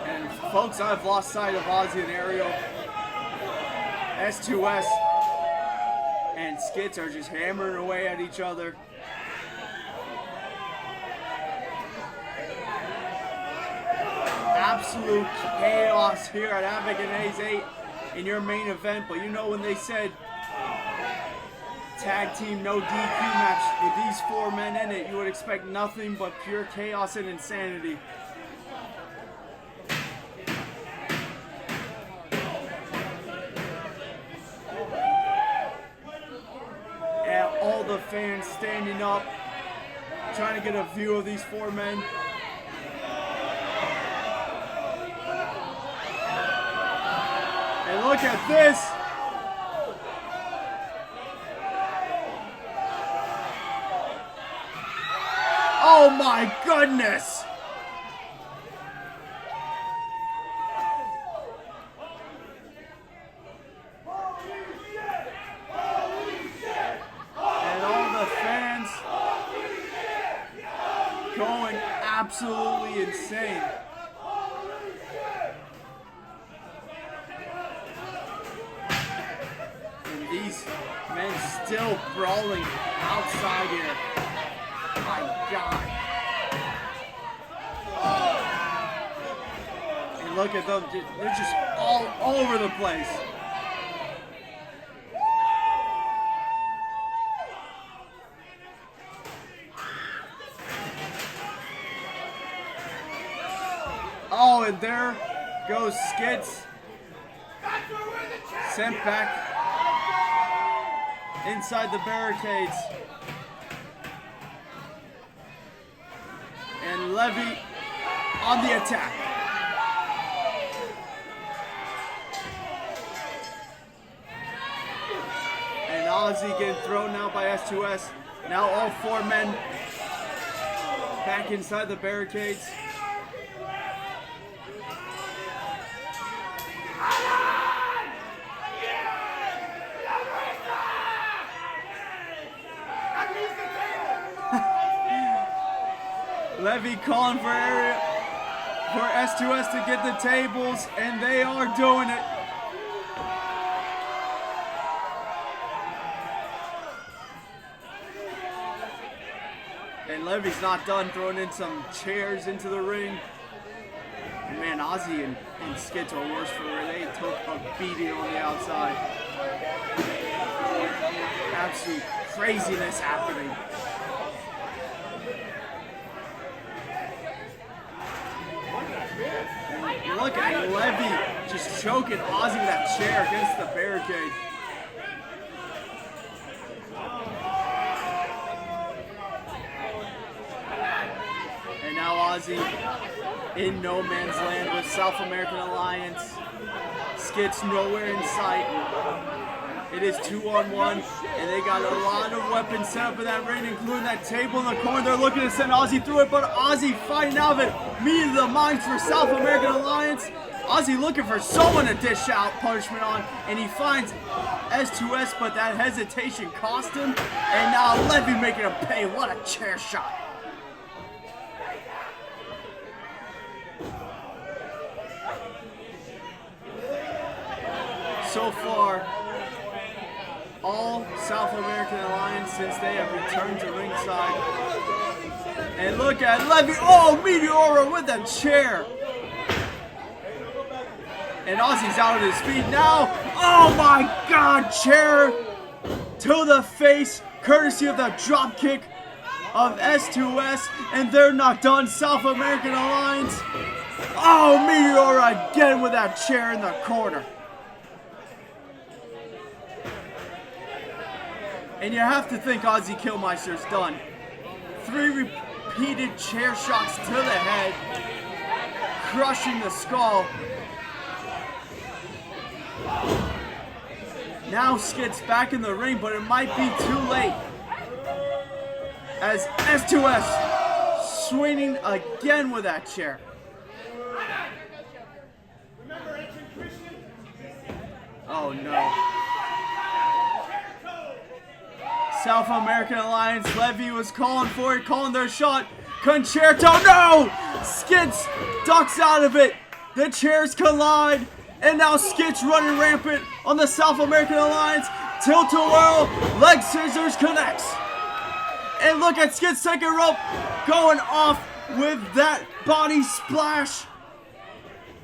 And folks, I've lost sight of Ozzy and Ariel. S2S and Skitz are just hammering away at each other. Absolute chaos here at Havoc and Haze 8 in your main event. But you know when they said tag team, no DQ match with these 4 men in it, you would expect nothing but pure chaos and insanity. And all the fans standing up, trying to get a view of these 4 men. And look at this. Oh my goodness! And all the fans going absolutely insane. And these men still brawling outside here. My God. And look at them, they're just all over the place. Oh, and there goes Skitz. Sent back inside the barricades. And Levy on the attack. And Ozzy getting thrown now by S2S. Now all 4 men back inside the barricades. Levy calling for Ariel, for S2S to get the tables, and they are doing it. And Levy's not done, throwing in some chairs into the ring. And man, Ozzy and Skitz are worse for where they took a beating on the outside. Absolute craziness happening. And look at Levy just choking Ozzy with that chair against the barricade. And now Ozzy in no man's land with South American Alliance. Skitz nowhere in sight. It is 2-on-1, and they got a lot of weapons set up in that ring, including that table in the corner. They're looking to send Ozzy through it, but Ozzy fighting out of it. Meeting the minds for South American Alliance. Ozzy looking for someone to dish out punishment on, and he finds S2S, but that hesitation cost him. And now Levy making him pay. What a chair shot. So far, all South American Alliance since they have returned to ringside. And look at Levy. Oh, Meteora with a chair. And Ozzy's out on his feet now. Oh my God, chair to the face, courtesy of the drop kick of S2S. And they're not done. South American Alliance. Oh, Meteora again with that chair in the corner. And you have to think Ozzy Kilmeister's done. 3 repeated chair shots to the head, crushing the skull. Now Skitz back in the ring, but it might be too late. As S2S swinging again with that chair. Oh no. South American Alliance, Levy was calling for it, calling their shot. Concerto, no! Skitz ducks out of it. The chairs collide. And now Skitz running rampant on the South American Alliance. Tilt-a-whirl, leg scissors connects. And look at Skitz second rope going off with that body splash.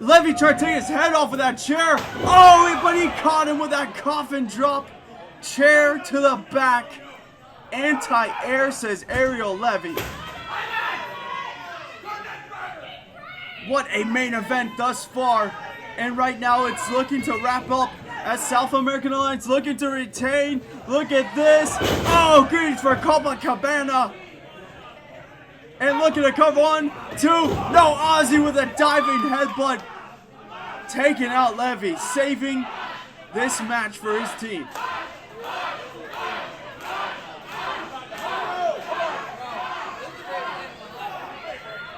Levy tried to take his head off of that chair. Oh, but he caught him with that coffin drop. Chair to the back. Anti-air, says Ariel Levy. What a main event thus far. And right now it's looking to wrap up as South American Alliance looking to retain. Look at this. Oh, greetings for Copacabana. And looking to cover 1, 2. No, Ozzy with a diving headbutt. Taking out Levy, saving this match for his team.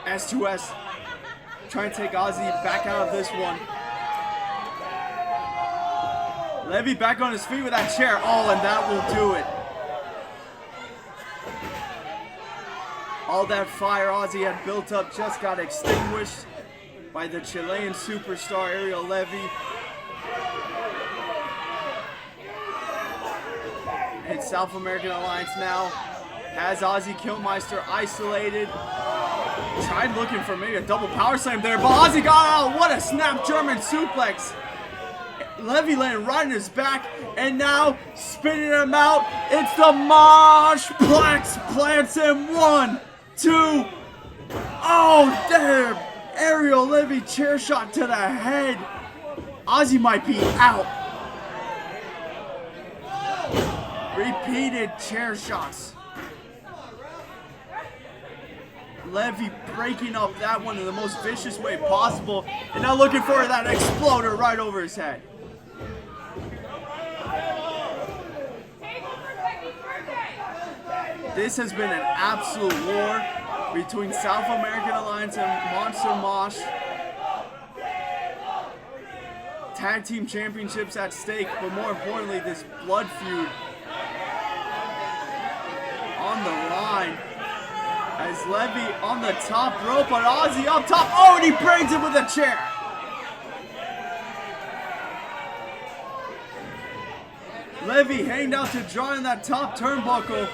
S2S trying to take Ozzy back out of this one. Levy back on his feet with that chair. Oh, and that will do it. All that fire Ozzy had built up just got extinguished by the Chilean superstar Ariel Levy. And South American Alliance now has Ozzy Kilmeister isolated. Tried looking for maybe a double power slam there, but Ozzy got out. What a snap German suplex. Levy laying right in his back, and now spinning him out. It's the Mosh Plex, plants him. 1, 2. Oh, damn. Ariel Levy chair shot to the head. Ozzy might be out. Repeated chair shots. Levy breaking up that one in the most vicious way possible. And now looking for that exploder right over his head. This has been an absolute war between South American Alliance and Monster Mosh. Tag team championships at stake, but more importantly, this blood feud on the line. As Levy on the top rope, but Ozzy up top. Oh, and he brings it with a chair. Levy hanged out to dry on that top turnbuckle.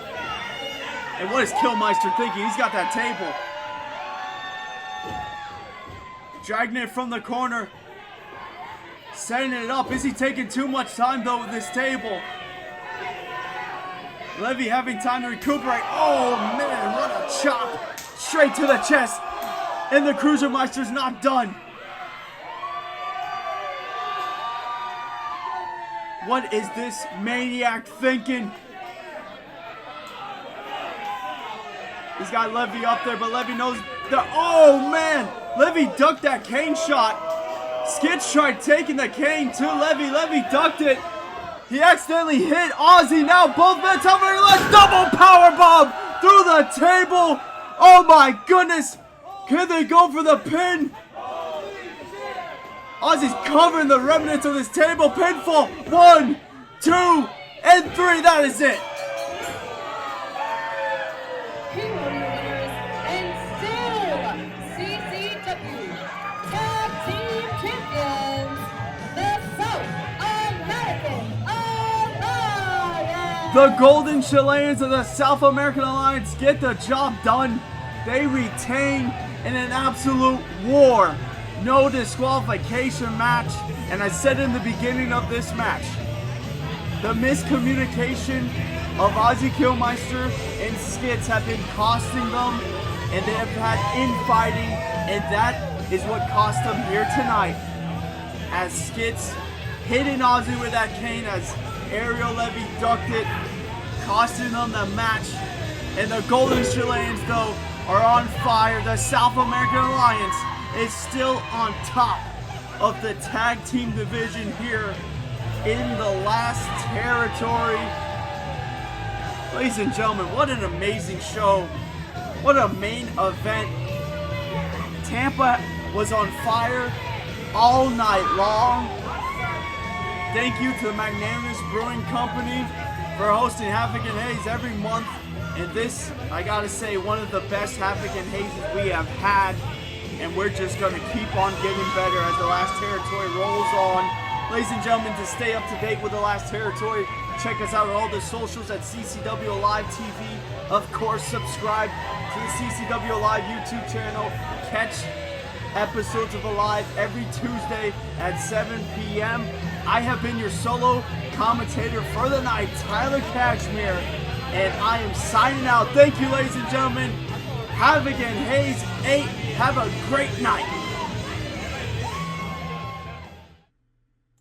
And what is Kilmeister thinking? He's got that table. Dragging it from the corner. Setting it up. Is he taking too much time though with this table? Levy having time to recuperate. Oh man, what a chop. Straight to the chest. And the Cruisermeister's not done. What is this maniac thinking? He's got Levy up there, but Levy knows the... Oh man, Levy ducked that cane shot. Skitz tried taking the cane to Levy. Levy ducked it. He accidentally hit Ozzy. Now both men over. Let's double powerbomb through the table. Oh my goodness. Can they go for the pin? Ozzy's covering the remnants of this table. Pinfall. 1, 2, and 3. That is it. Here are your winners and still CCW Tag Team Champions, the South American Alliance. The Golden Chileans of the South American Alliance get the job done. They retain in an absolute war. No disqualification match. And I said in the beginning of this match, the miscommunication of Ozzy Kilmeister and Skitz have been costing them, and they have had infighting, and that is what cost them here tonight. As Skitz hitting Ozzy with that cane as Ariel Levy ducked it, costing them the match. And the Golden Chileans, though, are on fire. The South American Alliance is still on top of the tag team division here in the last territory. Ladies and gentlemen, what an amazing show. What a main event. Tampa was on fire all night long. Thank you to the Magnanimous Brewing Company for hosting Havoc and Haze every month. And this, I gotta say, one of the best Havoc and Hazes we have had. And we're just gonna keep on getting better as the last territory rolls on. Ladies and gentlemen, to stay up to date with the last territory, check us out on all the socials at CCW Alive TV. Of course, subscribe to the CCW Alive YouTube channel. Catch episodes of Alive every Tuesday at 7 p.m. I have been your solo commentator for the night, Tyler Cashmere, and I am signing out. Thank you, ladies and gentlemen. Havoc and Haze 8. Have a great night.